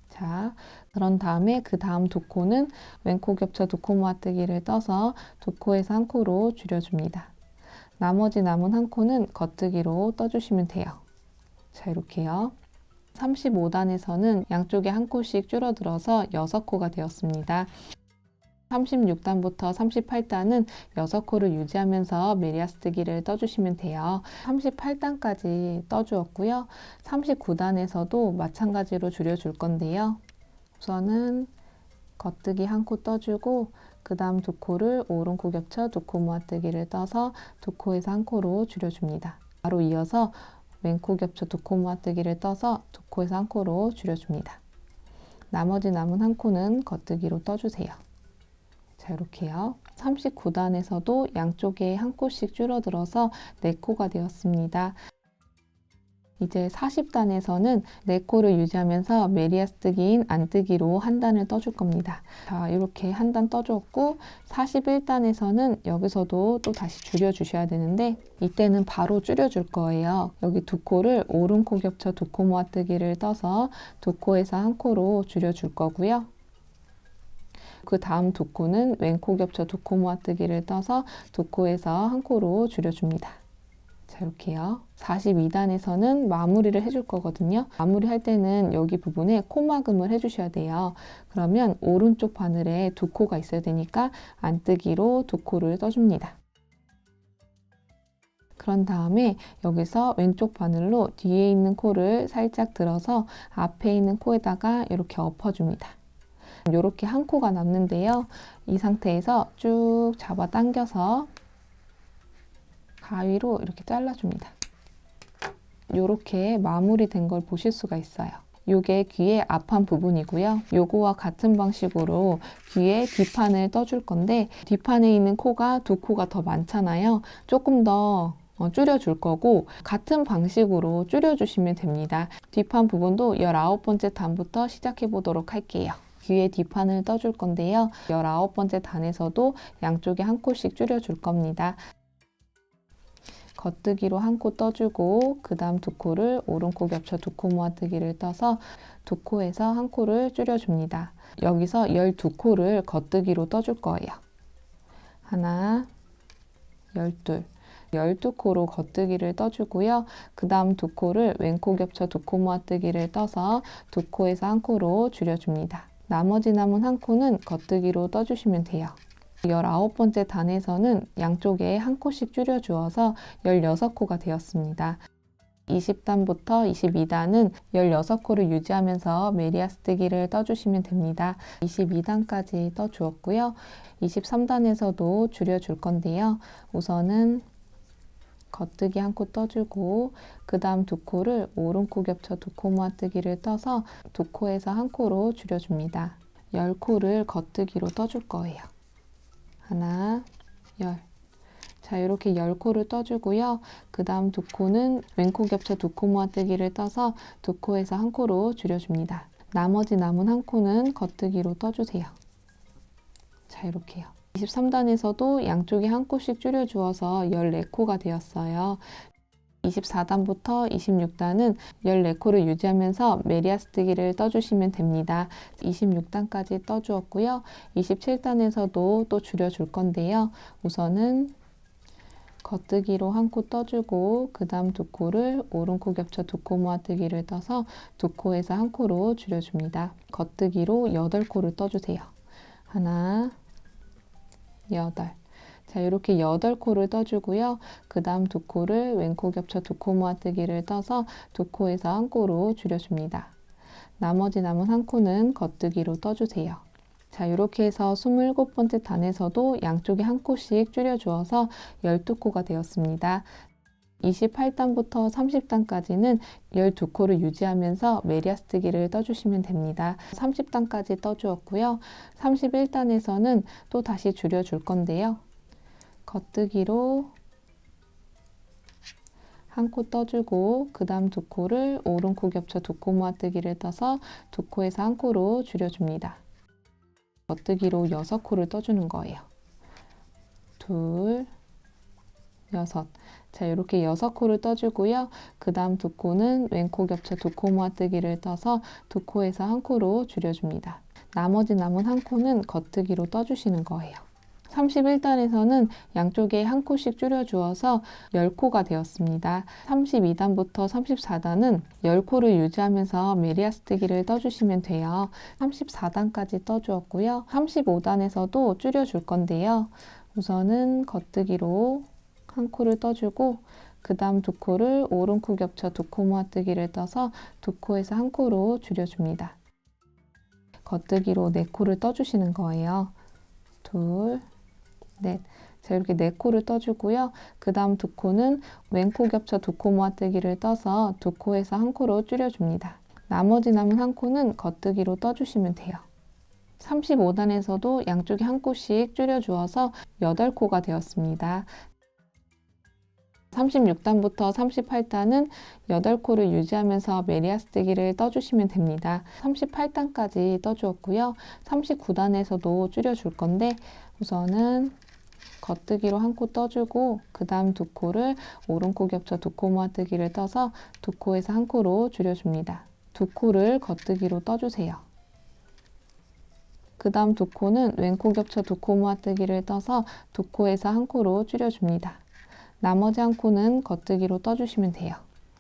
자, 그런 다음에 그 다음 두 코는 왼코 겹쳐 두 코 모아뜨기를 떠서 두 코에서 한 코로 줄여줍니다. 나머지 남은 한 코는 겉뜨기로 떠주시면 돼요. 자, 이렇게요. 35단에서는 양쪽에 한 코씩 줄어들어서 6코가 되었습니다. 36단부터 38단은 6코를 유지하면서 메리아스뜨기를 떠주시면 돼요. 38단까지 떠주었고요. 39단에서도 마찬가지로 줄여줄 건데요. 우선은 겉뜨기 한 코 떠주고 그 다음 두 코를 오른코 겹쳐 두 코 모아뜨기를 떠서 두 코에서 한 코로 줄여줍니다. 바로 이어서 왼코 겹쳐 두 코 모아뜨기를 떠서 두 코에서 한 코로 줄여줍니다. 나머지 남은 한 코는 겉뜨기로 떠주세요. 자, 이렇게요. 39단에서도 양쪽에 한 코씩 줄어들어서 4코가 되었습니다. 이제 40단에서는 4코를 유지하면서 메리아스뜨기인 안뜨기로 한 단을 떠줄 겁니다. 자, 이렇게 한 단 떠줬고 41단에서는 여기서도 또 다시 줄여주셔야 되는데 이때는 바로 줄여줄 거예요. 여기 2코를 오른코 겹쳐 2코 모아뜨기를 떠서 2코에서 1코로 줄여줄 거고요. 그 다음 2코는 왼코 겹쳐 2코 모아뜨기를 떠서 2코에서 1코로 줄여줍니다. 자, 이렇게요. 42단에서는 마무리를 해줄 거거든요. 마무리할 때는 여기 부분에 코막음을 해주셔야 돼요. 그러면 오른쪽 바늘에 2코가 있어야 되니까 안뜨기로 2코를 떠줍니다. 그런 다음에 여기서 왼쪽 바늘로 뒤에 있는 코를 살짝 들어서 앞에 있는 코에다가 이렇게 엎어줍니다. 이렇게 한 코가 남는데요. 이 상태에서 쭉 잡아 당겨서 가위로 이렇게 잘라줍니다. 이렇게 마무리된 걸 보실 수가 있어요. 요게 귀의 앞판 부분이고요. 요거와 같은 방식으로 귀의 뒷판을 떠줄 건데 뒷판에 있는 코가 2코가 더 많잖아요. 조금 더 줄여줄 거고 같은 방식으로 줄여주시면 됩니다. 뒷판 부분도 19번째 단부터 시작해 보도록 할게요. 귀의 뒷판을 떠줄 건데요. 19번째 단에서도 양쪽에 한 코씩 줄여줄 겁니다. 겉뜨기로 1코 떠주고 그 다음 2코를 오른코 겹쳐 2코 모아뜨기를 떠서 2코에서 1코를 줄여줍니다. 여기서 12코를 겉뜨기로 떠줄 거예요. 하나, 12코로 겉뜨기를 떠주고요. 그 다음 2코를 왼코 겹쳐 2코 모아뜨기를 떠서 2코에서 1코로 줄여줍니다. 나머지 남은 1코는 겉뜨기로 떠주시면 돼요. 19번째 단에서는 양쪽에 1코씩 줄여주어서 16코가 되었습니다. 20단부터 22단은 16코를 유지하면서 메리아스뜨기를 떠주시면 됩니다. 22단까지 떠주었고요. 23단에서도 줄여줄 건데요. 우선은 겉뜨기 1코 떠주고 그 다음 2코를 오른코 겹쳐 2코 모아뜨기를 떠서 2코에서 1코로 줄여줍니다. 10코를 겉뜨기로 떠줄 거예요. 하나, 10. 자, 이렇게 10코를 떠주고요. 그 다음 2코는 왼코 겹쳐 2코 모아뜨기를 떠서 2코에서 1코로 줄여줍니다. 나머지 남은 1코는 겉뜨기로 떠주세요. 자, 이렇게요. 23단에서도 양쪽에 1코씩 줄여주어서 14코가 되었어요. 24단부터 26단은 14코를 유지하면서 메리아스뜨기를 떠주시면 됩니다. 26단까지 떠주었고요. 27단에서도 또 줄여줄 건데요. 우선은 겉뜨기로 1코 떠주고 그 다음 2코를 오른코 겹쳐 2코 모아뜨기를 떠서 2코에서 1코로 줄여줍니다. 겉뜨기로 8코를 떠주세요. 하나, 8. 자, 이렇게 8코를 떠주고요. 그 다음 2코를 왼코 겹쳐 2코 모아뜨기를 떠서 2코에서 1코로 줄여줍니다. 나머지 남은 1코는 겉뜨기로 떠주세요. 자, 이렇게 해서 27번째 단에서도 양쪽에 1코씩 줄여주어서 12코가 되었습니다. 28단부터 30단까지는 12코를 유지하면서 메리아스뜨기를 떠주시면 됩니다. 30단까지 떠주었고요. 31단에서는 또 다시 줄여줄 건데요. 겉뜨기로 1코 떠주고 그 다음 2코를 오른코 겹쳐 2코 모아뜨기를 떠서 2코에서 1코로 줄여줍니다. 겉뜨기로 6코를 떠주는 거예요. 2, 6. 자, 이렇게 6코를 떠주고요. 그 다음 2코는 왼코 겹쳐 2코 모아뜨기를 떠서 2코에서 1코로 줄여줍니다. 나머지 남은 1코는 겉뜨기로 떠주시는 거예요. 31단에서는 양쪽에 1코씩 줄여주어서 10코가 되었습니다. 32단부터 34단은 10코를 유지하면서 메리아스뜨기를 떠주시면 돼요. 34단까지 떠주었고요. 35단에서도 줄여줄 건데요. 우선은 겉뜨기로 1코를 떠주고 그 다음 2코를 오른코 겹쳐 2코 모아뜨기를 떠서 2코에서 1코로 줄여줍니다. 겉뜨기로 4코를 떠주시는 거예요. 2, 넷. 자, 이렇게 4코를 떠주고요. 그 다음 2코는 왼코 겹쳐 2코 모아뜨기를 떠서 2코에서 1코로 줄여줍니다. 나머지 남은 1코는 겉뜨기로 떠주시면 돼요. 35단에서도 양쪽에 한 코씩 줄여주어서 8코가 되었습니다. 36단부터 38단은 8코를 유지하면서 메리아스뜨기를 떠주시면 됩니다. 38단까지 떠주었고요. 39단에서도 줄여줄 건데 우선은 겉뜨기로 한 코 떠주고 그 다음 두 코를 오른코 겹쳐 두 코 모아뜨기를 떠서 두 코에서 한 코로 줄여줍니다. 두 코를 겉뜨기로 떠주세요. 그 다음 두 코는 왼코 겹쳐 두 코 모아뜨기를 떠서 두 코에서 한 코로 줄여줍니다. 나머지 한 코는 겉뜨기로 떠주시면 돼요.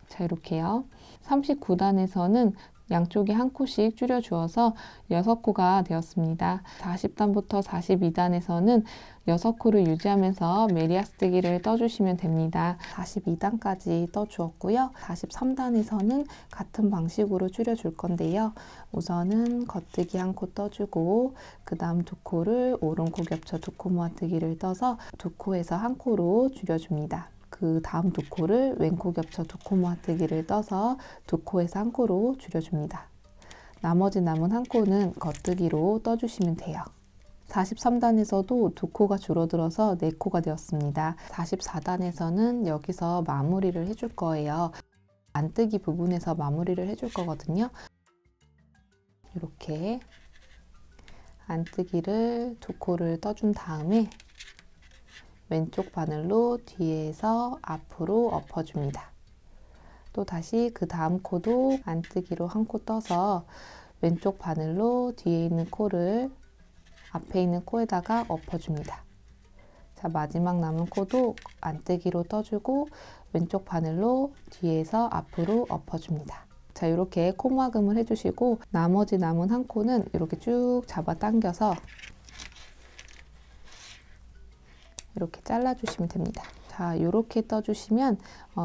자, 이렇게요. 39단에서는 양쪽에 한 코씩 줄여주어서 6코가 되었습니다. 40단부터 42단에서는 6코를 유지하면서 메리아스뜨기를 떠주시면 됩니다. 42단까지 떠주었고요. 43단에서는 같은 방식으로 줄여줄 건데요. 우선은 겉뜨기 한 코 떠주고 그 다음 두 코를 오른코 겹쳐 두 코 모아뜨기를 떠서 두 코에서 한 코로 줄여줍니다. 그 다음 두 코를 왼코 겹쳐 두 코 모아뜨기를 떠서 두 코에서 한 코로 줄여줍니다. 나머지 남은 한 코는 겉뜨기로 떠주시면 돼요. 43단에서도 두 코가 줄어들어서 4코가 되었습니다. 44단에서는 여기서 마무리를 해줄 거예요. 안뜨기 부분에서 마무리를 해줄 거거든요. 이렇게 안뜨기를 두 코를 떠준 다음에 왼쪽 바늘로 뒤에서 앞으로 엎어줍니다. 또 다시 그 다음 코도 안뜨기로 한 코 떠서 왼쪽 바늘로 뒤에 있는 코를 앞에 있는 코에다가 엎어줍니다. 자, 마지막 남은 코도 안뜨기로 떠주고 왼쪽 바늘로 뒤에서 앞으로 엎어줍니다. 자, 이렇게 코막음을 해주시고 나머지 남은 한 코는 이렇게 쭉 잡아 당겨서 이렇게 잘라주시면 됩니다. 자, 이렇게 떠주시면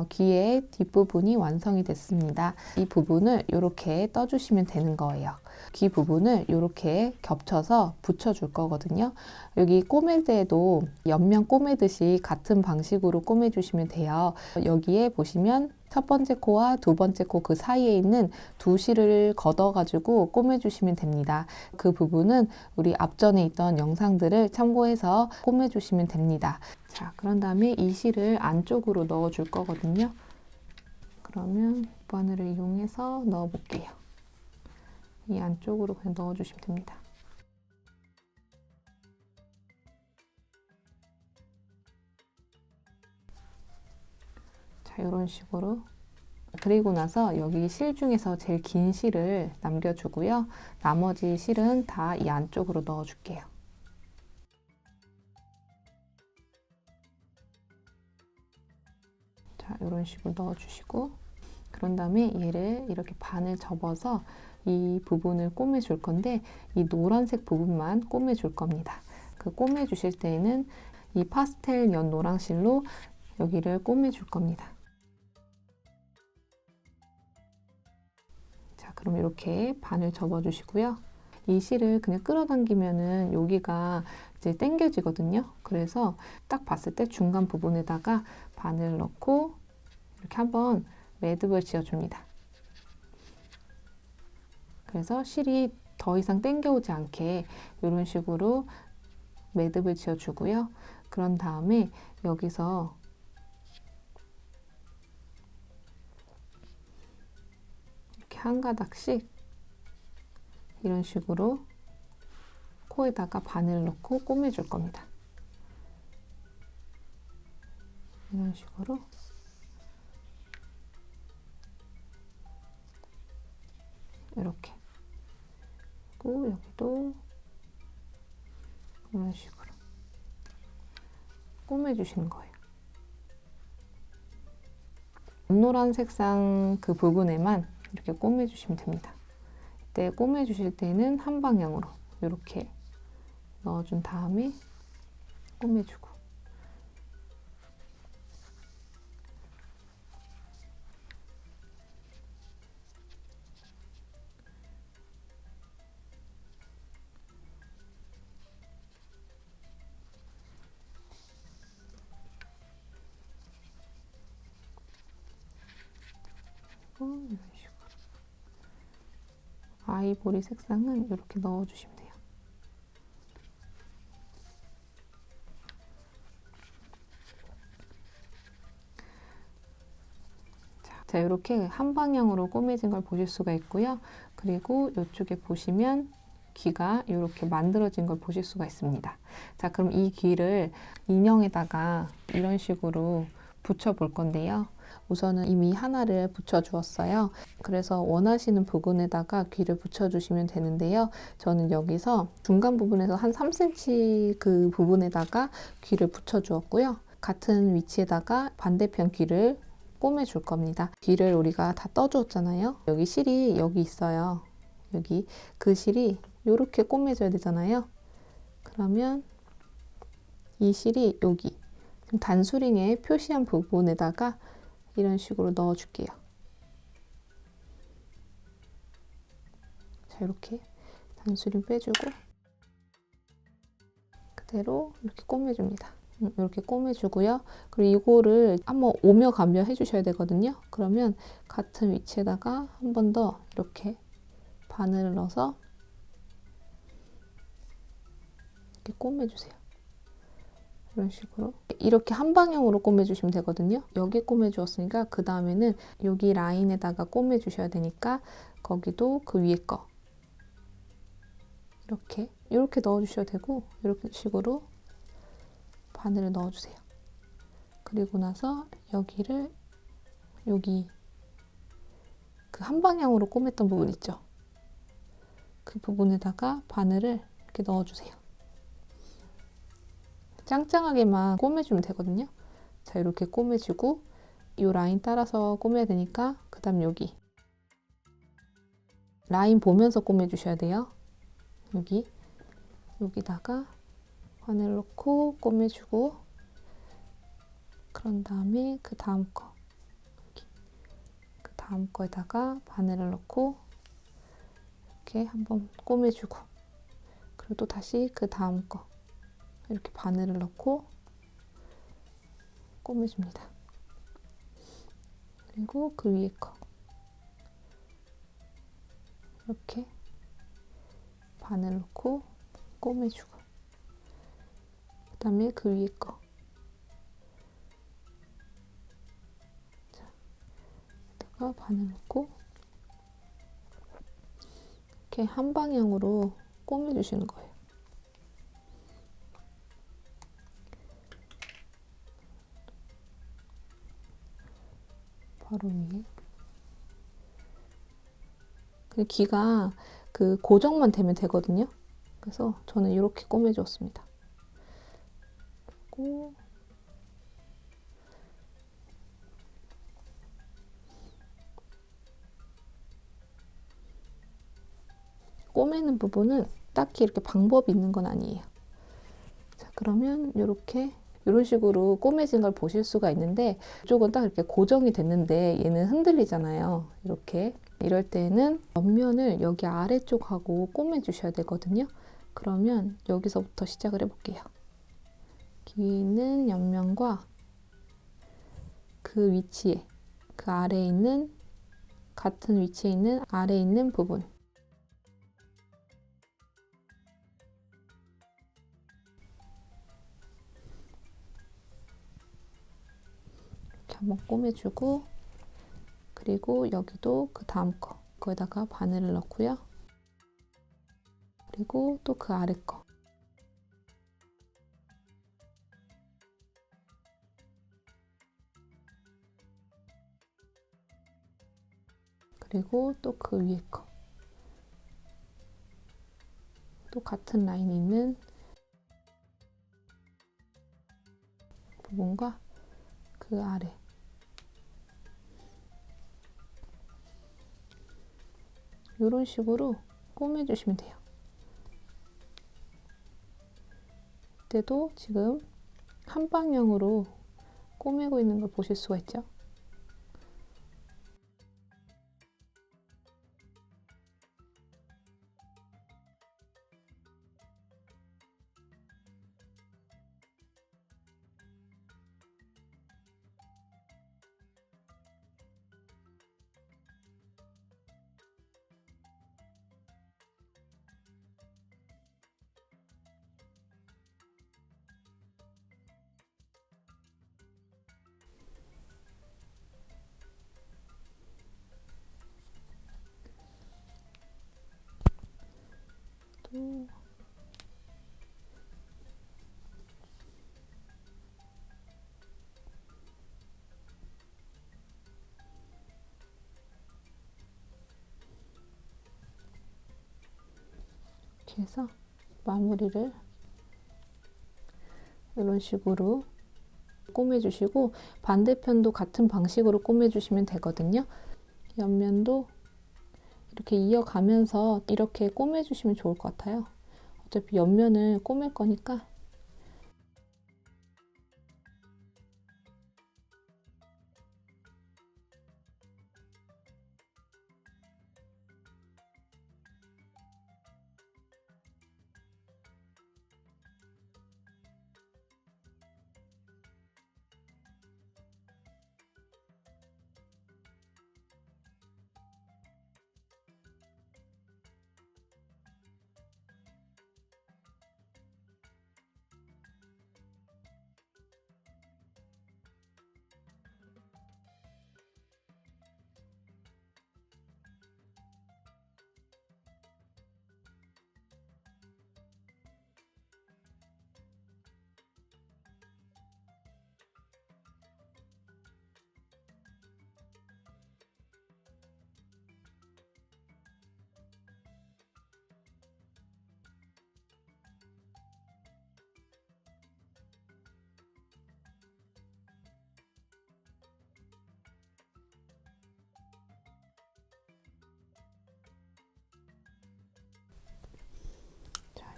귀의 뒷부분이 완성이 됐습니다. 이 부분을 이렇게 떠주시면 되는 거예요. 귀 부분을 이렇게 겹쳐서 붙여줄 거거든요. 여기 꼬맬 때에도 옆면 꼬매듯이 같은 방식으로 꼬매주시면 돼요. 여기에 보시면 첫 번째 코와 두 번째 코 그 사이에 있는 두 실을 걷어가지고 꼬매주시면 됩니다. 그 부분은 우리 앞전에 있던 영상들을 참고해서 꼬매주시면 됩니다. 자, 그런 다음에 이 실을 안쪽으로 넣어줄 거거든요. 그러면 바늘을 이용해서 넣어볼게요. 이 안쪽으로 그냥 넣어주시면 됩니다. 자, 이런 식으로. 그리고 나서 여기 실 중에서 제일 긴 실을 남겨주고요. 나머지 실은 다 이 안쪽으로 넣어줄게요. 자, 이런 식으로 넣어주시고 그런 다음에 얘를 이렇게 반을 접어서 이 부분을 꼬매줄 건데 이 노란색 부분만 꼬매줄 겁니다. 그 꼬매주실 때에는 이 파스텔 연 노랑실로 여기를 꼬매줄 겁니다. 자, 그럼 이렇게 반을 접어주시고요. 이 실을 그냥 끌어당기면은 여기가 이제 당겨지거든요. 그래서 딱 봤을 때 중간 부분에다가 바늘 넣고 이렇게 한번 매듭을 지어줍니다. 그래서 실이 더 이상 당겨오지 않게 이런 식으로 매듭을 지어주고요. 그런 다음에 여기서 이렇게 한 가닥씩 이런 식으로 코에다가 바늘을 넣고 꼬매줄 겁니다. 이런 식으로 이렇게 그리고 여기도 이런 식으로 꼬매주시는 거예요. 은노란 색상 그 부분에만 이렇게 꼬매주시면 됩니다. 이때 꼬매주실 때는 한 방향으로 이렇게 넣어준 다음에 꼬매주고 이런 식으로 아이보리 색상은 이렇게 넣어주시면 돼요. 자, 이렇게 한 방향으로 꼬매진 걸 보실 수가 있고요. 그리고 이쪽에 보시면 귀가 이렇게 만들어진 걸 보실 수가 있습니다. 자, 그럼 이 귀를 인형에다가 이런 식으로 붙여 볼 건데요. 우선은 이미 하나를 붙여 주었어요. 그래서 원하시는 부분에다가 귀를 붙여 주시면 되는데요. 저는 여기서 중간 부분에서 한 3cm 그 부분에다가 귀를 붙여 주었고요. 같은 위치에다가 반대편 귀를 꼬매 줄 겁니다. 귀를 우리가 다 떠 주었잖아요. 여기 실이 여기 있어요. 여기 그 실이 이렇게 꼬매줘야 되잖아요. 그러면 이 실이 여기 지금 단수링에 표시한 부분에다가 이런 식으로 넣어 줄게요. 자, 이렇게 단수링 빼주고 그대로 이렇게 꼬매줍니다. 이렇게 꼬매주고요. 그리고 이거를 한번 오며 가며 해주셔야 되거든요. 그러면 같은 위치에다가 한 번 더 이렇게 바늘을 넣어서 이렇게 꼬매주세요. 이런 식으로 이렇게 한 방향으로 꼬매주시면 되거든요. 여기 꼬매주었으니까 그 다음에는 여기 라인에다가 꼬매주셔야 되니까 거기도 그 위에 거 이렇게 넣어주셔도 되고 이렇게 식으로 바늘을 넣어주세요. 그리고 나서 여기를 여기 그 한 방향으로 꼬맸던 부분 있죠? 그 부분에다가 바늘을 이렇게 넣어주세요. 짱짱하게만 꼬매주면 되거든요. 자, 이렇게 꼬매주고 이 라인 따라서 꼬매야 되니까 그 다음 여기 라인 보면서 꼬매주셔야 돼요. 여기다가 바늘 넣고 꼬매주고 그런 다음에 그 다음 거에다가 바늘을 넣고 이렇게 한번 꼬매주고 그리고 또 다시 그 다음 거 이렇게 바늘을 넣고 꼬매줍니다. 그리고 그 위에 거 이렇게 바늘 넣고 꼬매주고 그 다음에 그 위에 거 여기다가 바늘 넣고 이렇게 한 방향으로 꼬매주시는 거예요. 바로 위에 그 귀가 그 고정만 되면 되거든요. 그래서 저는 이렇게 꼬매주었습니다. 그리고 꼬매는 부분은 딱히 이렇게 방법이 있는 건 아니에요. 자, 그러면 이런 식으로 꼬매진 걸 보실 수가 있는데 이쪽은 딱 이렇게 고정이 됐는데 얘는 흔들리잖아요. 이럴 때는 옆면을 여기 아래쪽하고 꼬매 주셔야 되거든요. 그러면 여기서부터 시작을 해볼게요. 귀에 있는 옆면과 그 위치에 그 아래에 있는 같은 위치에 있는 아래에 있는 부분 이렇게 한번 꼬매주고 그리고 여기도 그 다음 거에다가 바늘을 넣고요. 그리고 또 그 아래 거 그리고 또 그 위에 거 또 같은 라인이 있는 부분과 그 아래 이런 식으로 꼬매주시면 돼요. 이때도 지금 한 방향으로 꼬매고 있는 걸 보실 수가 있죠. 이렇게 해서 마무리를 이런 식으로 꼬매주시고, 반대편도 같은 방식으로 꼬매주시면 되거든요. 옆면도 이렇게 이어가면서 이렇게 꼬매주시면 좋을 것 같아요. 어차피 옆면을 꼬맬 거니까.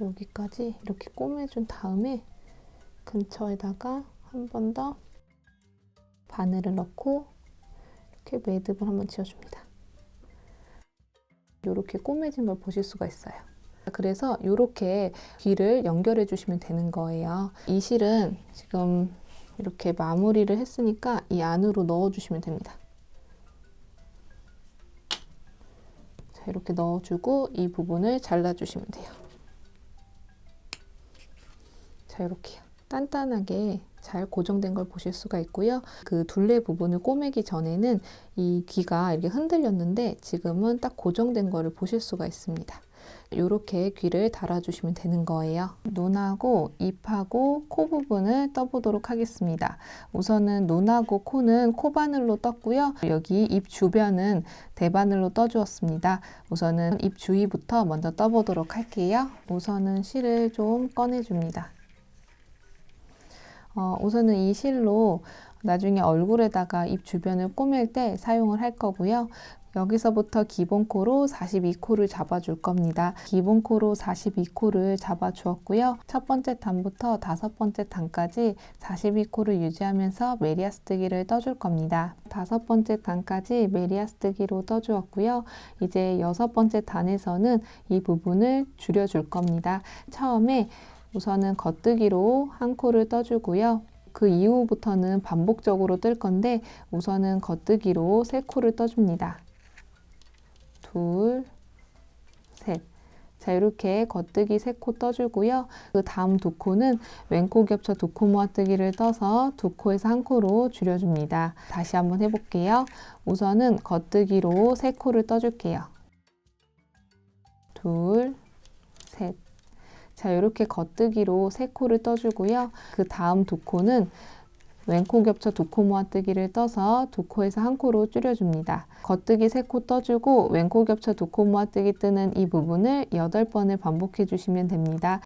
여기까지 이렇게 꼬매준 다음에 근처에다가 한 번 더 바늘을 넣고 이렇게 매듭을 한번 지어줍니다. 이렇게 꼬매진 걸 보실 수가 있어요. 그래서 이렇게 귀를 연결해 주시면 되는 거예요. 이 실은 지금 이렇게 마무리를 했으니까 이 안으로 넣어 주시면 됩니다. 자, 이렇게 넣어주고 이 부분을 잘라주시면 돼요. 자, 이렇게요. 단단하게 잘 고정된 걸 보실 수가 있고요. 그 둘레 부분을 꼬매기 전에는 이 귀가 이렇게 흔들렸는데 지금은 딱 고정된 거를 보실 수가 있습니다. 이렇게 귀를 달아주시면 되는 거예요. 눈하고 입하고 코 부분을 떠보도록 하겠습니다. 우선은 눈하고 코는 코바늘로 떴고요. 여기 입 주변은 대바늘로 떠주었습니다. 우선은 입 주위부터 먼저 떠보도록 할게요. 우선은 실을 좀 꺼내줍니다. 우선은 이 실로 나중에 얼굴에다가 입 주변을 꼬맬 때 사용을 할 거고요. 여기서부터 기본코로 42코를 잡아줄 겁니다. 기본코로 42코를 잡아주었고요. 첫 번째 단부터 다섯 번째 단까지 42코를 유지하면서 메리아스뜨기를 떠줄 겁니다. 다섯 번째 단까지 메리아스뜨기로 떠주었고요. 이제 여섯 번째 단에서는 이 부분을 줄여줄 겁니다. 처음에 우선은 겉뜨기로 한 코를 떠주고요. 그 이후부터는 반복적으로 뜰 건데 우선은 겉뜨기로 세 코를 떠줍니다. 둘, 셋. 자, 이렇게 겉뜨기 3코 떠주고요. 그 다음 두 코는 왼코 겹쳐 두 코 모아뜨기를 떠서 두 코에서 한 코로 줄여줍니다. 다시 한번 해볼게요. 우선은 겉뜨기로 3코를 떠줄게요. 둘, 셋. 자, 이렇게 겉뜨기로 3코를 떠주고요. 그 다음 두 코는 왼코 겹쳐 두 코 모아뜨기를 떠서 두 코에서 한 코로 줄여줍니다. 겉뜨기 3코 떠주고 왼코 겹쳐 두 코 모아뜨기 뜨는 이 부분을 8번을 반복해 주시면 됩니다.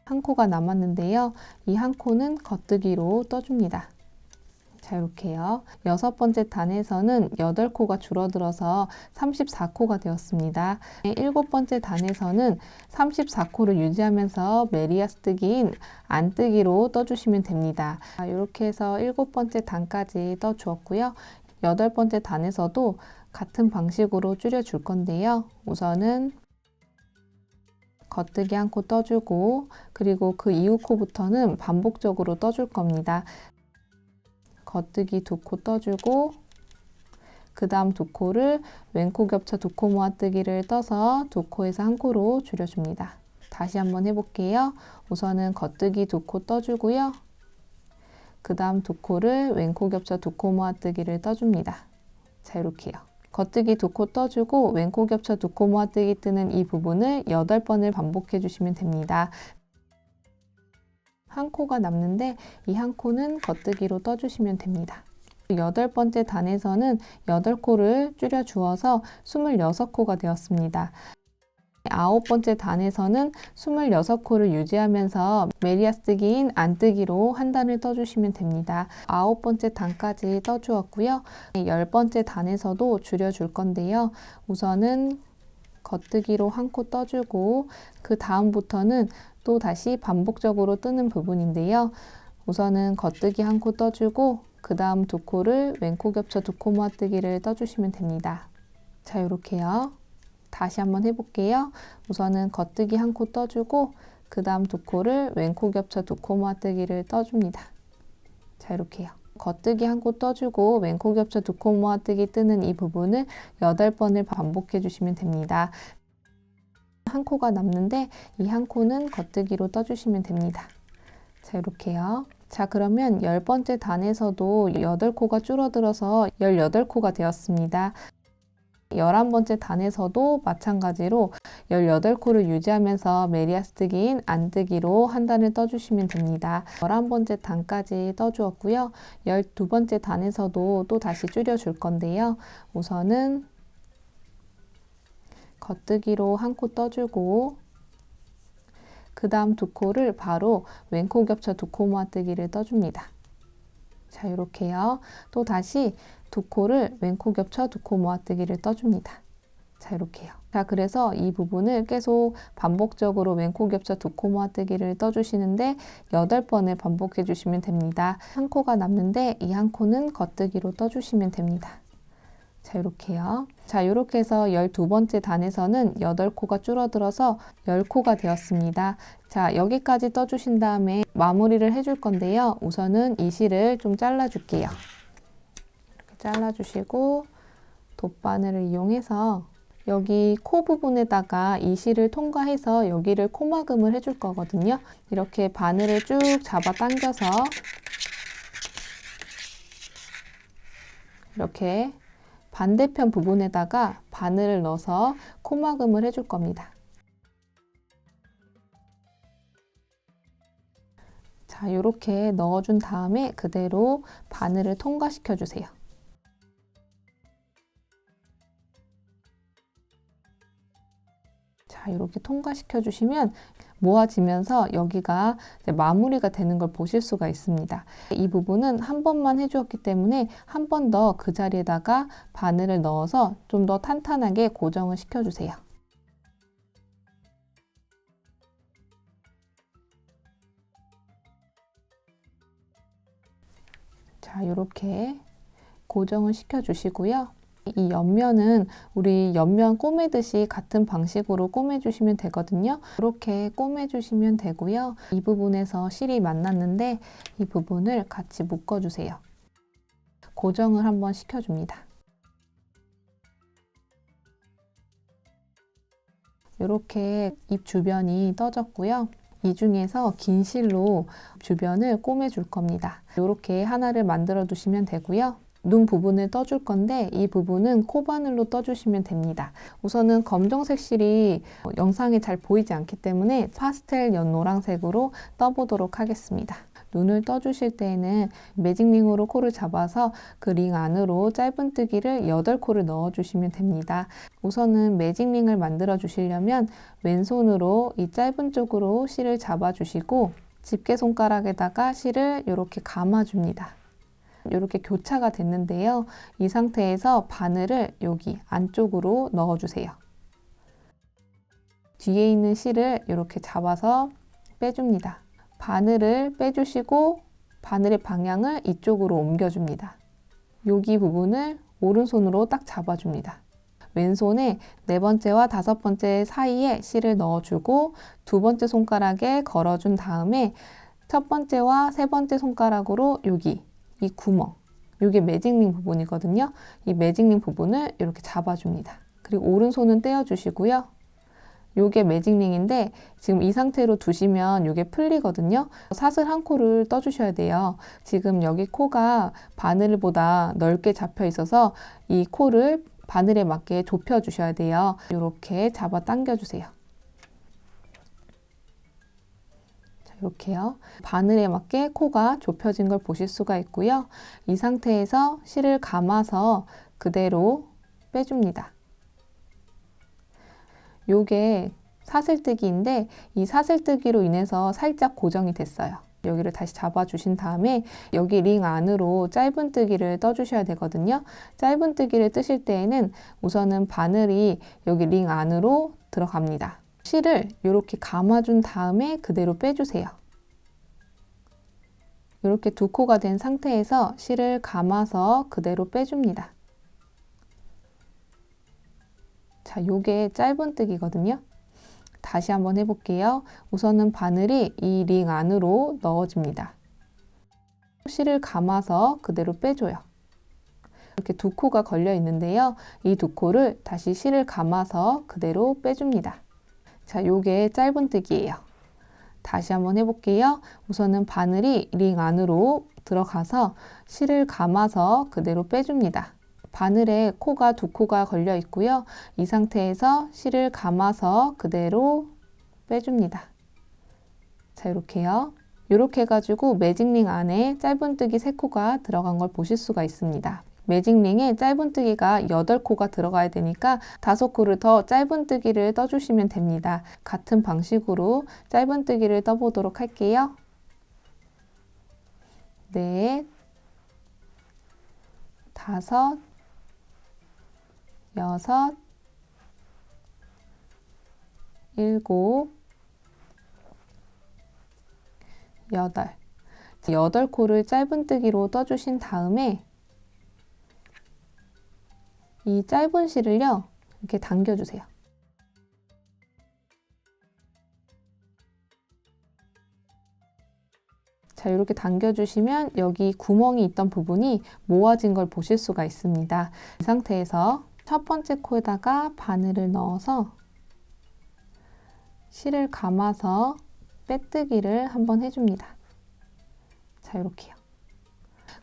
한 코가 남았는데요. 이 한 코는 겉뜨기로 떠줍니다. 자, 이렇게요. 여섯 번째 단에서는 8코가 줄어들어서 34코가 되었습니다. 일곱 번째 단에서는 34코를 유지하면서 메리아스뜨기인 안뜨기로 떠주시면 됩니다. 이렇게 해서 일곱 번째 단까지 떠주었고요. 여덟 번째 단에서도 같은 방식으로 줄여줄 건데요. 우선은 겉뜨기 한 코 떠주고 그리고 그 이후 코부터는 반복적으로 떠줄 겁니다. 겉뜨기 두 코 떠주고 그 다음 두 코를 왼코 겹쳐 두 코 모아뜨기를 떠서 두 코에서 한 코로 줄여줍니다. 다시 한번 해볼게요. 우선은 겉뜨기 두 코 떠주고요. 그 다음 두 코를 왼코 겹쳐 두 코 모아뜨기를 떠줍니다. 자, 이렇게요. 겉뜨기 두 코 떠주고 왼코 겹쳐 두 코 모아뜨기 뜨는 이 부분을 8번을 반복해 주시면 됩니다. 한 코가 남는데 이 한 코는 겉뜨기로 떠주시면 됩니다. 8번째 단에서는 8코를 줄여 주어서 26코가 되었습니다. 9번째 단에서는 26코를 유지하면서 메리아스뜨기인 안뜨기로 한 단을 떠주시면 됩니다. 9번째 단까지 떠주었고요. 10번째 단에서도 줄여줄 건데요. 우선은 겉뜨기로 한 코 떠주고 그 다음부터는 또 다시 반복적으로 뜨는 부분인데요. 우선은 겉뜨기 한 코 떠주고 그 다음 두 코를 왼코 겹쳐 두 코 모아뜨기를 떠주시면 됩니다. 자, 이렇게요. 다시 한번 해볼게요. 우선은 겉뜨기 한 코 떠주고 그 다음 두 코를 왼코 겹쳐 두 코 모아뜨기를 떠줍니다. 자, 이렇게요. 겉뜨기 한 코 떠주고 왼코 겹쳐 두 코 모아뜨기 뜨는 이 부분을 8번을 반복해 주시면 됩니다. 한 코가 남는데 이 한 코는 겉뜨기로 떠주시면 됩니다. 자, 이렇게요. 자, 그러면 10번째 단에서도 8코가 줄어들어서 18코가 되었습니다. 11번째 단에서도 마찬가지로 18코를 유지하면서 메리아스뜨기인 안뜨기로 한 단을 떠주시면 됩니다. 11번째 단까지 떠주었고요. 12번째 단에서도 또 다시 줄여줄 건데요. 우선은 겉뜨기로 한 코 떠주고 그 다음 두 코를 바로 왼코 겹쳐 두 코 모아뜨기를 떠줍니다. 자, 이렇게요. 또 다시 두 코를 왼코 겹쳐 두 코 모아뜨기를 떠줍니다. 자, 이렇게요. 자, 그래서 이 부분을 계속 반복적으로 왼코 겹쳐 두 코 모아뜨기를 떠주시는데 8번을 반복해 주시면 됩니다. 한 코가 남는데 이 한 코는 겉뜨기로 떠주시면 됩니다. 자, 이렇게요. 자, 이렇게 해서 12번째 단에서는 8코가 줄어들어서 10코가 되었습니다. 자, 여기까지 떠주신 다음에 마무리를 해줄 건데요. 우선은 이 실을 좀 잘라줄게요. 이렇게 잘라주시고 돗바늘을 이용해서 여기 코 부분에다가 이 실을 통과해서 여기를 코막음을 해줄 거거든요. 이렇게 바늘을 쭉 잡아 당겨서 이렇게 반대편 부분에다가 바늘을 넣어서 코막음을 해줄 겁니다. 자, 이렇게 넣어준 다음에 그대로 바늘을 통과시켜 주세요. 자, 이렇게 통과시켜 주시면 모아지면서 여기가 이제 마무리가 되는 걸 보실 수가 있습니다. 이 부분은 한 번만 해주었기 때문에 한 번 더 그 자리에다가 바늘을 넣어서 좀 더 탄탄하게 고정을 시켜주세요. 자, 이렇게 고정을 시켜주시고요. 이 옆면은 우리 옆면 꼬매듯이 같은 방식으로 꼬매주시면 되거든요. 이렇게 꼬매주시면 되고요. 이 부분에서 실이 만났는데 이 부분을 같이 묶어주세요. 고정을 한번 시켜줍니다. 이렇게 입 주변이 떠졌고요. 이 중에서 긴 실로 주변을 꼬매줄 겁니다. 이렇게 하나를 만들어 두시면 되고요. 눈 부분을 떠줄 건데 이 부분은 코바늘로 떠주시면 됩니다. 우선은 검정색 실이 영상에 잘 보이지 않기 때문에 파스텔 연노란색으로 떠보도록 하겠습니다. 눈을 떠주실 때에는 매직링으로 코를 잡아서 그 링 안으로 짧은뜨기를 8코를 넣어주시면 됩니다. 우선은 매직링을 만들어 주시려면 왼손으로 이 짧은 쪽으로 실을 잡아주시고 집게손가락에다가 실을 이렇게 감아줍니다. 이렇게 교차가 됐는데요. 이 상태에서 바늘을 여기 안쪽으로 넣어주세요. 뒤에 있는 실을 이렇게 잡아서 빼줍니다. 바늘을 빼주시고 바늘의 방향을 이쪽으로 옮겨줍니다. 여기 부분을 오른손으로 딱 잡아줍니다. 왼손에 4번째와 5번째 사이에 실을 넣어주고 2번째 손가락에 걸어준 다음에 첫 번째와 3번째 손가락으로 여기 이 구멍, 이게 매직링 부분이거든요. 이 매직링 부분을 이렇게 잡아줍니다. 그리고 오른손은 떼어주시고요. 이게 매직링인데 지금 이 상태로 두시면 이게 풀리거든요. 사슬 한 코를 떠주셔야 돼요. 지금 여기 코가 바늘보다 넓게 잡혀 있어서 이 코를 바늘에 맞게 좁혀 주셔야 돼요. 이렇게 잡아 당겨 주세요. 이렇게요. 바늘에 맞게 코가 좁혀진 걸 보실 수가 있고요. 이 상태에서 실을 감아서 그대로 빼줍니다. 요게 사슬뜨기인데 이 사슬뜨기로 인해서 살짝 고정이 됐어요. 여기를 다시 잡아주신 다음에 여기 링 안으로 짧은뜨기를 떠주셔야 되거든요. 짧은뜨기를 뜨실 때에는 우선은 바늘이 여기 링 안으로 들어갑니다. 실을 이렇게 감아준 다음에 그대로 빼주세요. 이렇게 두 코가 된 상태에서 실을 감아서 그대로 빼줍니다. 자, 요게 짧은뜨기거든요. 다시 한번 해볼게요. 우선은 바늘이 이 링 안으로 넣어집니다. 실을 감아서 그대로 빼줘요. 이렇게 두 코가 걸려 있는데요. 이 두 코를 다시 실을 감아서 그대로 빼줍니다. 자, 요게 짧은뜨기예요. 다시 한번 해볼게요. 우선은 바늘이 링 안으로 들어가서 실을 감아서 그대로 빼줍니다. 바늘에 코가 두 코가 걸려 있고요. 이 상태에서 실을 감아서 그대로 빼줍니다. 자, 이렇게요. 이렇게 해가지고 매직링 안에 짧은뜨기 3코가 들어간 걸 보실 수가 있습니다. 매직링에 짧은뜨기가 8코가 들어가야 되니까 5코를 더 짧은뜨기를 떠주시면 됩니다. 같은 방식으로 짧은뜨기를 떠보도록 할게요. 넷, 5, 6, 7, 8. 8코를 짧은뜨기로 떠주신 다음에 이 짧은 실을요, 이렇게 당겨주세요. 자, 이렇게 당겨주시면 여기 구멍이 있던 부분이 모아진 걸 보실 수가 있습니다. 이 상태에서 첫 번째 코에다가 바늘을 넣어서 실을 감아서 빼뜨기를 한번 해줍니다. 자, 이렇게요.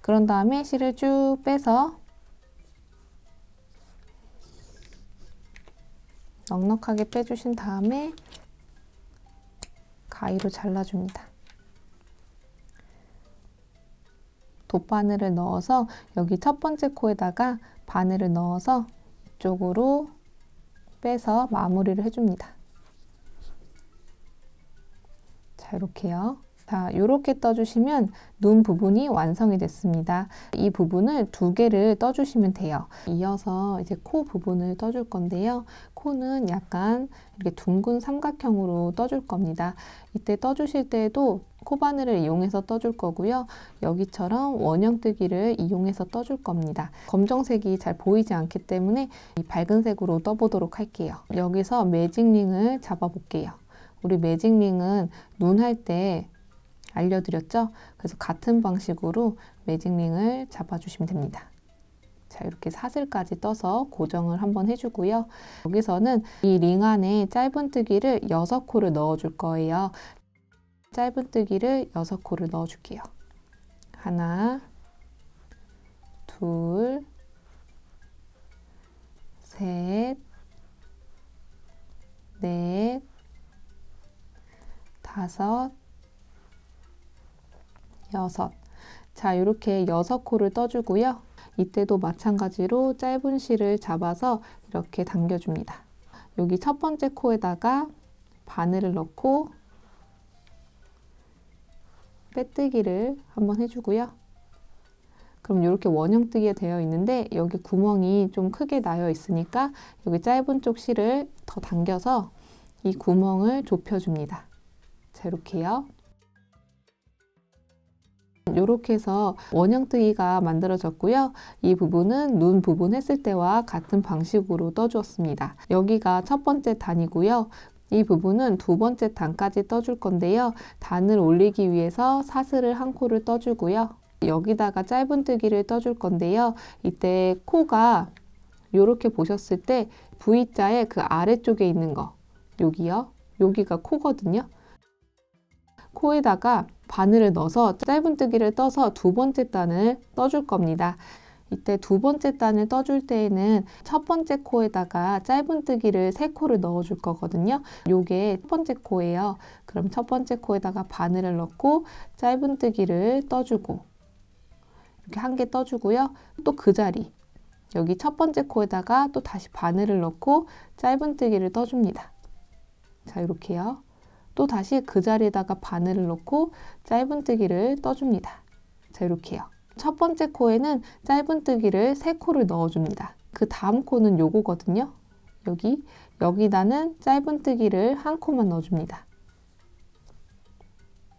그런 다음에 실을 쭉 빼서 넉넉하게 빼주신 다음에 가위로 잘라줍니다. 돗바늘을 넣어서 여기 첫 번째 코에다가 바늘을 넣어서 이쪽으로 빼서 마무리를 해줍니다. 자, 이렇게요. 자, 이렇게 떠주시면 눈 부분이 완성이 됐습니다. 이 부분을 2개를 떠주시면 돼요. 이어서 이제 코 부분을 떠줄 건데요. 코는 약간 이렇게 둥근 삼각형으로 떠줄 겁니다. 이때 떠주실 때에도 코바늘을 이용해서 떠줄 거고요. 여기처럼 원형뜨기를 이용해서 떠줄 겁니다. 검정색이 잘 보이지 않기 때문에 이 밝은 색으로 떠보도록 할게요. 여기서 매직링을 잡아볼게요. 우리 매직링은 눈 할 때 알려드렸죠? 그래서 같은 방식으로 매직링을 잡아주시면 됩니다. 자, 이렇게 사슬까지 떠서 고정을 한번 해주고요. 여기서는 이 링 안에 짧은뜨기를 6코를 넣어줄 거예요. 짧은뜨기를 6코를 넣어줄게요. 하나, 둘, 셋, 넷, 5, 6. 자, 이렇게 6코를 떠주고요. 이때도 마찬가지로 짧은 실을 잡아서 이렇게 당겨줍니다. 여기 첫 번째 코에다가 바늘을 넣고 빼뜨기를 한번 해주고요. 그럼 이렇게 원형뜨기가 되어 있는데 여기 구멍이 좀 크게 나여 있으니까 여기 짧은 쪽 실을 더 당겨서 이 구멍을 좁혀줍니다. 자, 이렇게요. 이렇게 해서 원형뜨기가 만들어졌고요. 이 부분은 눈 부분 했을 때와 같은 방식으로 떠주었습니다. 여기가 첫 번째 단이고요. 이 부분은 두 번째 단까지 떠줄 건데요. 단을 올리기 위해서 사슬을 한 코를 떠주고요. 여기다가 짧은뜨기를 떠줄 건데요. 이때 코가 이렇게 보셨을 때 V자의 그 아래쪽에 있는 거, 여기요. 여기가 코거든요. 코에다가 바늘을 넣어서 짧은뜨기를 떠서 두 번째 단을 떠줄 겁니다. 이때 두 번째 단을 떠줄 때에는 첫 번째 코에다가 짧은뜨기를 3코를 넣어줄 거거든요. 요게 첫 번째 코예요. 그럼 첫 번째 코에다가 바늘을 넣고 짧은뜨기를 떠주고 이렇게 1개 떠주고요. 또 그 자리 여기 첫 번째 코에다가 또 다시 바늘을 넣고 짧은뜨기를 떠줍니다. 자, 이렇게요. 또 다시 그 자리에다가 바늘을 넣고 짧은뜨기를 떠줍니다. 자, 이렇게요. 첫 번째 코에는 짧은뜨기를 3코를 넣어줍니다. 그 다음 코는 요거거든요. 여기다는 짧은뜨기를 1코만 넣어줍니다.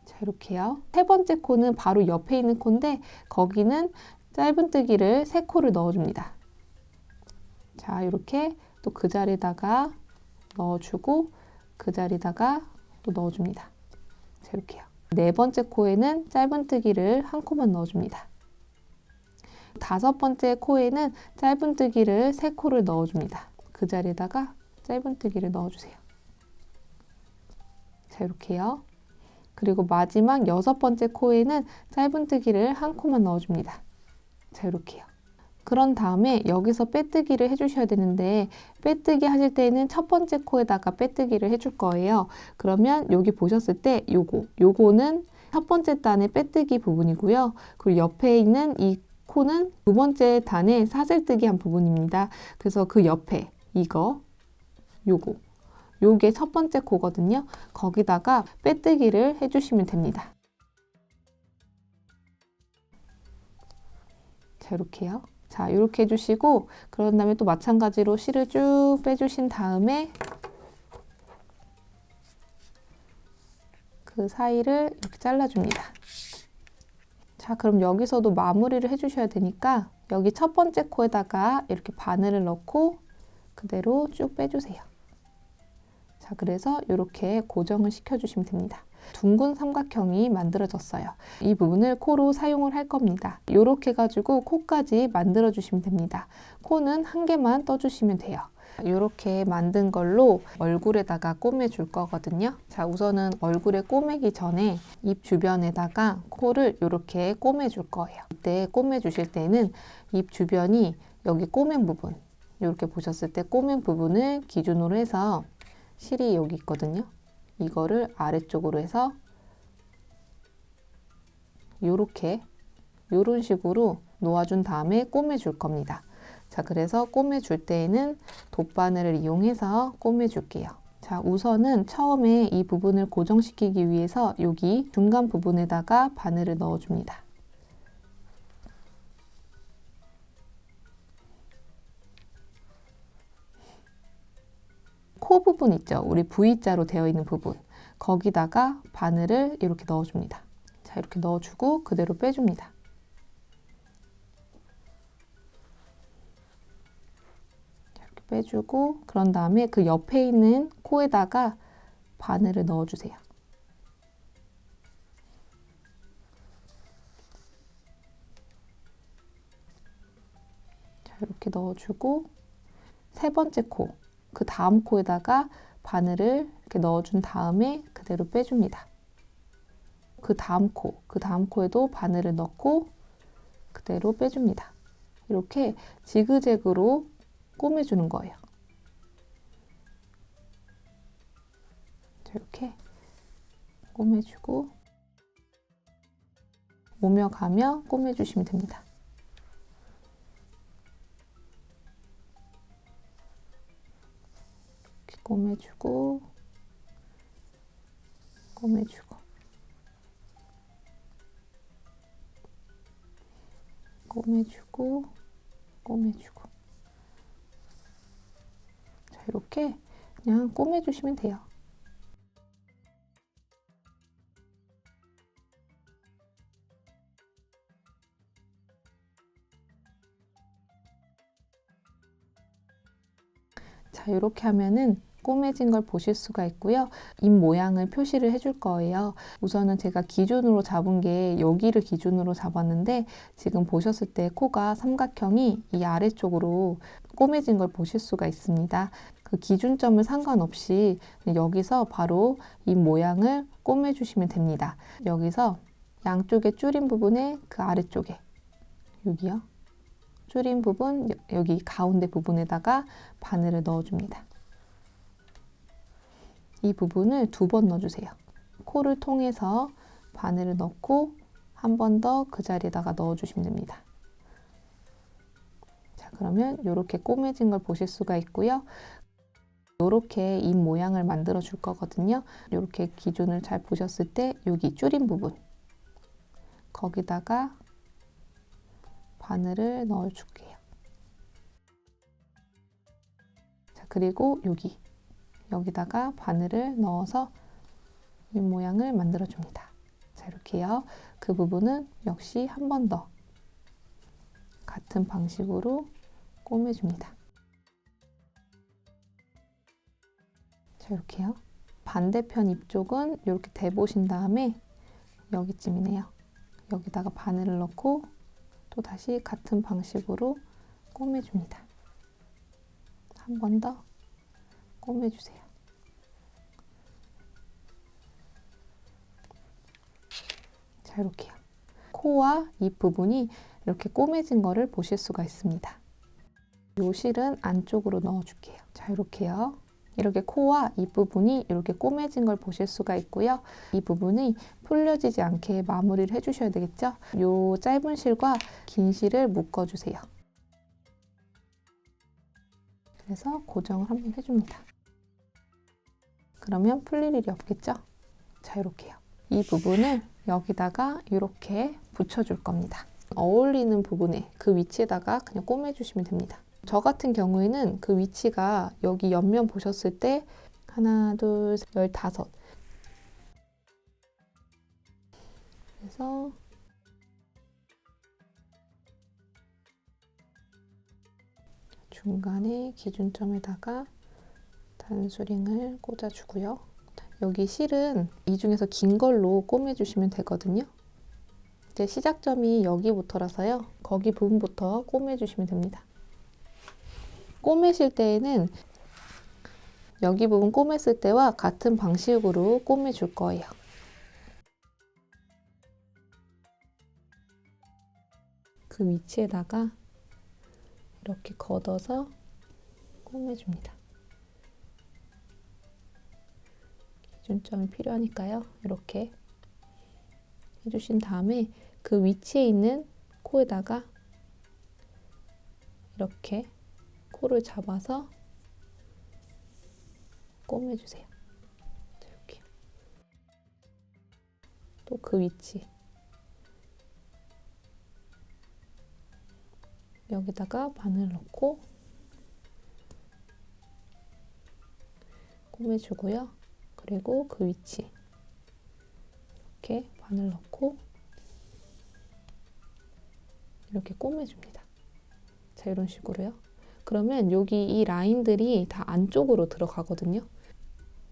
자, 이렇게요. 세 번째 코는 바로 옆에 있는 코인데 거기는 짧은뜨기를 3코를 넣어줍니다. 자, 이렇게 또 그 자리에다가 넣어주고 그 자리에다가 또 넣어줍니다. 자, 이렇게요. 네 번째 코에는 짧은뜨기를 1코만 넣어줍니다. 다섯 번째 코에는 짧은뜨기를 3코를 넣어줍니다. 그 자리에다가 짧은뜨기를 넣어주세요. 자, 이렇게요. 그리고 마지막 여섯 번째 코에는 짧은뜨기를 1코만 넣어줍니다. 자, 이렇게요. 그런 다음에 여기서 빼뜨기를 해주셔야 되는데 빼뜨기 하실 때는 첫 번째 코에다가 빼뜨기를 해줄 거예요. 그러면 여기 보셨을 때 요거는 첫 번째 단의 빼뜨기 부분이고요. 그리고 옆에 있는 이 코는 두 번째 단의 사슬뜨기 한 부분입니다. 그래서 그 옆에 요게 첫 번째 코거든요. 거기다가 빼뜨기를 해주시면 됩니다. 자, 이렇게요. 자, 이렇게 해주시고 그런 다음에 또 마찬가지로 실을 쭉 빼주신 다음에 그 사이를 이렇게 잘라줍니다. 자, 그럼 여기서도 마무리를 해주셔야 되니까 여기 첫 번째 코에다가 이렇게 바늘을 넣고 그대로 쭉 빼주세요. 자, 그래서 이렇게 고정을 시켜주시면 됩니다. 둥근 삼각형이 만들어졌어요. 이 부분을 코로 사용을 할 겁니다. 이렇게 해가지고 코까지 만들어 주시면 됩니다. 코는 1개만 떠주시면 돼요. 이렇게 만든 걸로 얼굴에다가 꼬매줄 거거든요. 자, 우선은 얼굴에 꼬매기 전에 입 주변에다가 코를 이렇게 꼬매줄 거예요. 이때 꼬매주실 때는 입 주변이 여기 꼬맨 부분, 이렇게 보셨을 때 꼬맨 부분을 기준으로 해서 실이 여기 있거든요. 이거를 아래쪽으로 해서 요런 식으로 놓아준 다음에 꼬매줄 겁니다. 자, 그래서 꼬매줄 때에는 돗바늘을 이용해서 꼬매줄게요. 자, 우선은 처음에 이 부분을 고정시키기 위해서 여기 중간 부분에다가 바늘을 넣어줍니다. 코 부분 있죠? 우리 V자로 되어 있는 부분. 거기다가 바늘을 이렇게 넣어줍니다. 자, 이렇게 넣어주고 그대로 빼줍니다. 이렇게 빼주고 그런 다음에 그 옆에 있는 코에다가 바늘을 넣어주세요. 자, 이렇게 넣어주고 세 번째 코, 그 다음 코에다가 바늘을 이렇게 넣어준 다음에 그대로 빼줍니다. 그 다음 코에도 바늘을 넣고 그대로 빼줍니다. 이렇게 지그재그로 꼬매주는 거예요. 자, 이렇게 꼬매주고 오며 가며 꼬매주시면 됩니다. 이렇게 꼬매주고 꼬매주고 꼬매주고 꼬매주고 자, 이렇게 그냥 꼬매주시면 돼요. 자, 이렇게 하면은 꼬매진 걸 보실 수가 있고요. 입 모양을 표시를 해줄 거예요. 우선은 제가 기준으로 잡은 게 여기를 기준으로 잡았는데 지금 보셨을 때 코가 삼각형이 이 아래쪽으로 꼬매진 걸 보실 수가 있습니다. 그 기준점을 상관없이 여기서 바로 입 모양을 꼬매주시면 됩니다. 여기서 양쪽에 줄인 부분에 그 아래쪽에 여기요. 줄인 부분, 여기 가운데 부분에다가 바늘을 넣어줍니다. 이 부분을 2번 넣어주세요. 코를 통해서 바늘을 넣고 한 번 더 그 자리에다가 넣어주시면 됩니다. 자, 그러면 이렇게 꼬매진 걸 보실 수가 있고요. 이렇게 입 모양을 만들어 줄 거거든요. 이렇게 기준을 잘 보셨을 때 여기 줄인 부분, 거기다가 바늘을 넣어 줄게요. 자, 그리고 여기다가 바늘을 넣어서 입 모양을 만들어 줍니다. 자, 이렇게요. 그 부분은 역시 한 번 더 같은 방식으로 꼬매줍니다. 자, 이렇게요. 반대편 입 쪽은 이렇게 대보신 다음에 여기쯤이네요. 여기다가 바늘을 넣고 또 다시 같은 방식으로 꼬매줍니다. 한 번 더 꼬매주세요. 자, 이렇게요. 코와 입 부분이 이렇게 꼬매진 거를 보실 수가 있습니다. 요 실은 안쪽으로 넣어줄게요. 자, 이렇게요. 이렇게 코와 입 부분이 이렇게 꼬매진 걸 보실 수가 있고요. 이 부분이 풀려지지 않게 마무리를 해주셔야 되겠죠? 요 짧은 실과 긴 실을 묶어주세요. 그래서 고정을 한번 해줍니다. 그러면 풀릴 일이 없겠죠? 자, 이렇게요. 이 부분을 여기다가 이렇게 붙여줄 겁니다. 어울리는 부분에 그 위치에다가 그냥 꼬매주시면 됩니다. 저 같은 경우에는 그 위치가 여기 옆면 보셨을 때 하나, 둘, 셋, 15. 그래서 중간에 기준점에다가 단수링을 꽂아주고요. 여기 실은 이 중에서 긴 걸로 꼬매주시면 되거든요. 이제 시작점이 여기부터라서요. 거기 부분부터 꼬매주시면 됩니다. 꼬매실 때에는 여기 부분 꼬맸을 때와 같은 방식으로 꼬매줄 거예요. 그 위치에다가 이렇게 걷어서 꼬매줍니다. 기준점이 필요하니까요. 이렇게 해주신 다음에 그 위치에 있는 코에다가 이렇게 코를 잡아서 꼬매주세요. 이렇게. 또 그 위치. 여기다가 바늘 넣고 꼬매주고요. 그리고 그 위치. 이렇게 바늘 넣고 이렇게 꼬매줍니다. 자, 이런 식으로요. 그러면 여기 이 라인들이 다 안쪽으로 들어가거든요.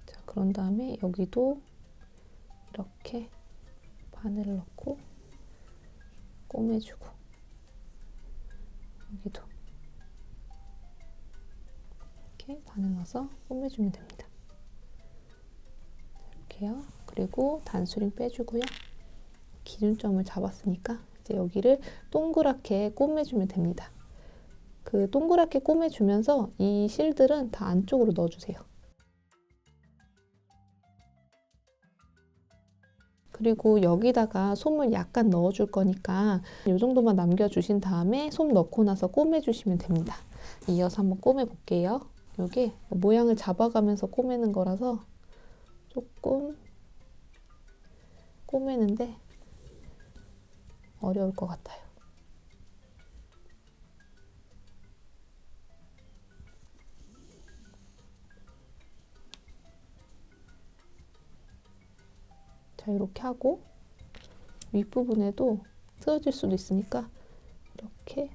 자, 그런 다음에 여기도 이렇게 바늘을 넣고 꼬매주고 여기도 이렇게 바늘 넣어서 꼬매주면 됩니다. 이렇게요. 그리고 단수링 빼주고요. 기준점을 잡았으니까 이제 여기를 동그랗게 꼬매주면 됩니다. 그 동그랗게 꼬매주면서 이 실들은 다 안쪽으로 넣어주세요. 그리고 여기다가 솜을 약간 넣어줄 거니까 이 정도만 남겨주신 다음에 솜 넣고 나서 꼬매주시면 됩니다. 이어서 한번 꼬매볼게요. 이게 모양을 잡아가면서 꼬매는 거라서 조금 꼬매는데 어려울 것 같아요. 자, 이렇게 하고 윗부분에도 쓰러질 수도 있으니까 이렇게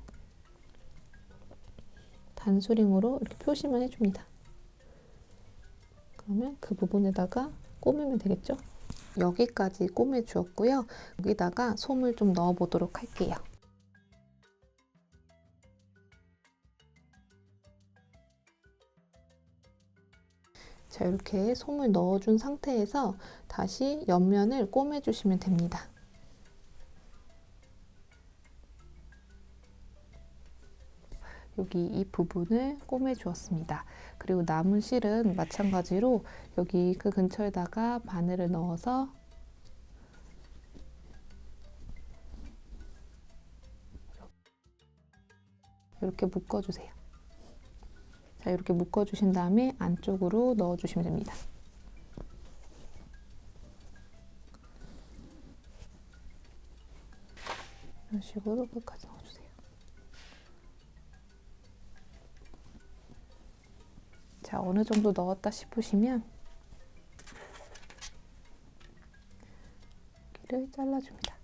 단수링으로 이렇게 표시만 해줍니다. 그러면 그 부분에다가 꼬매면 되겠죠? 여기까지 꼬매 주었고요. 여기다가 솜을 좀 넣어 보도록 할게요. 자, 이렇게 솜을 넣어준 상태에서 다시 옆면을 꼬매주시면 됩니다. 여기 이 부분을 꼬매 주었습니다. 그리고 남은 실은 마찬가지로 여기 그 근처에다가 바늘을 넣어서 이렇게 묶어주세요. 자, 이렇게 묶어주신 다음에 안쪽으로 넣어주시면 됩니다. 이런 식으로 끝까지 넣어주세요. 자, 어느 정도 넣었다 싶으시면 여기를 잘라줍니다.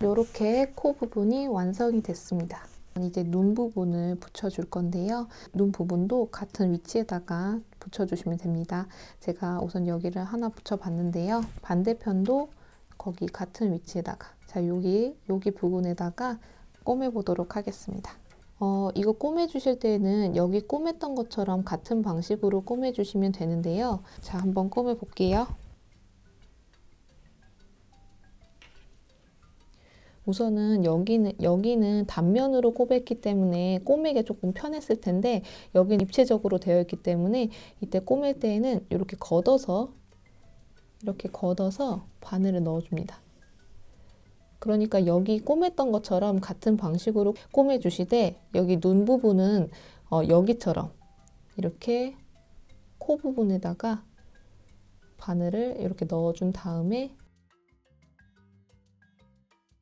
이렇게 코 부분이 완성이 됐습니다. 이제 눈 부분을 붙여줄 건데요. 눈 부분도 같은 위치에다가 붙여주시면 됩니다. 제가 우선 여기를 하나 붙여봤는데요. 반대편도 거기 같은 위치에다가, 자, 여기 부분에다가 꼬매보도록 하겠습니다. 이거 꼬매주실 때는 여기 꼬맸던 것처럼 같은 방식으로 꼬매주시면 되는데요. 자, 한번 꼬매볼게요. 우선은 여기는 단면으로 꼬맸기 때문에 꼬매기가 조금 편했을 텐데, 여기는 입체적으로 되어 있기 때문에 이때 꼬맬 때에는 이렇게 걷어서 바늘을 넣어줍니다. 그러니까 여기 꼬맸던 것처럼 같은 방식으로 꼬매 주시되, 여기 눈 부분은 여기처럼 이렇게 코 부분에다가 바늘을 이렇게 넣어준 다음에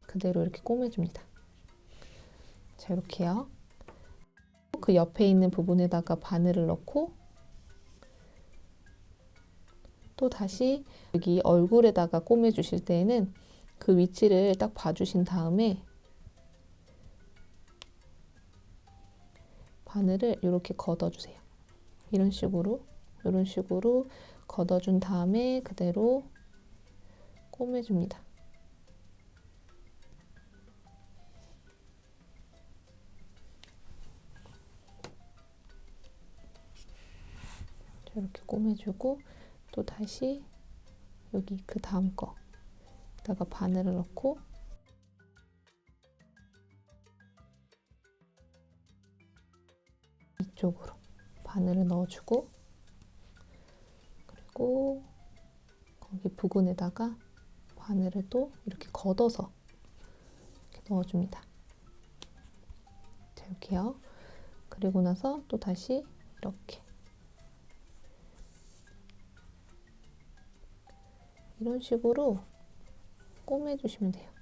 그대로 이렇게 꼬매줍니다. 자, 이렇게요. 그 옆에 있는 부분에다가 바늘을 넣고 또 다시 여기 얼굴에다가 꼬매 주실 때에는 그 위치를 딱 봐주신 다음에 바늘을 이렇게 걷어주세요. 이런 식으로 걷어준 다음에 그대로 꼬매줍니다. 이렇게 꼬매주고 또 다시 여기 그 다음 거에다가 바늘을 넣고 이쪽으로 바늘을 넣어주고, 그리고 거기 부근에다가 바늘을 또 이렇게 걷어서 이렇게 넣어줍니다. 자, 이렇게요. 그리고 나서 또 다시 이렇게 이런 식으로 꼬매주시면 돼요.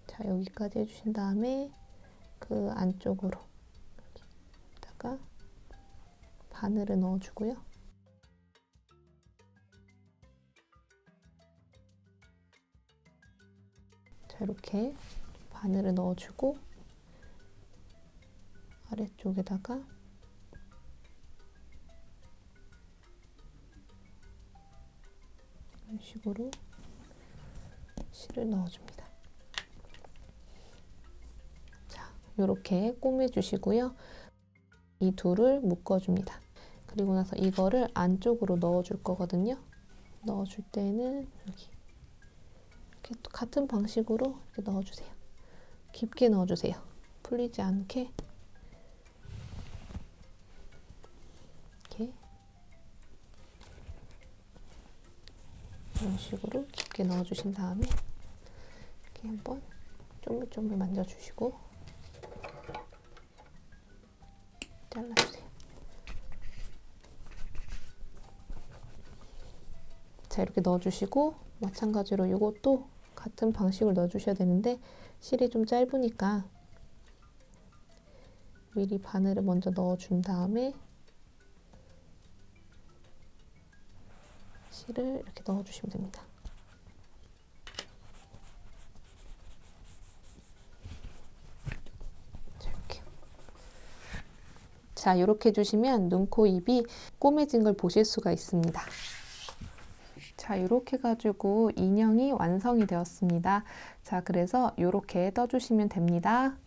자, 여기까지 해주신 다음에 그 안쪽으로 여기다가 바늘을 넣어주고요. 자, 이렇게 바늘을 넣어주고 아래쪽에다가 이런 식으로 실을 넣어줍니다. 자, 이렇게 꼬매주시고요. 이 둘을 묶어줍니다. 그리고 나서 이거를 안쪽으로 넣어줄 거거든요. 넣어줄 때는 여기 이렇게 같은 방식으로 이렇게 넣어주세요. 깊게 넣어주세요. 풀리지 않게 이렇게 이런 식으로 깊게 넣어주신 다음에 이렇게 한번 쪼물쪼물 만져주시고 잘라주세요. 자, 이렇게 넣어주시고 마찬가지로 이것도 같은 방식으로 넣어주셔야 되는데 실이 좀 짧으니까 미리 바늘을 먼저 넣어준 다음에 실을 이렇게 넣어주시면 됩니다. 자, 이렇게. 자, 이렇게 해주시면 눈, 코, 입이 꼬매진 걸 보실 수가 있습니다. 자, 자, 이렇게 가지고 인형이 완성이 되었습니다. 자, 그래서 이렇게 떠주시면 됩니다.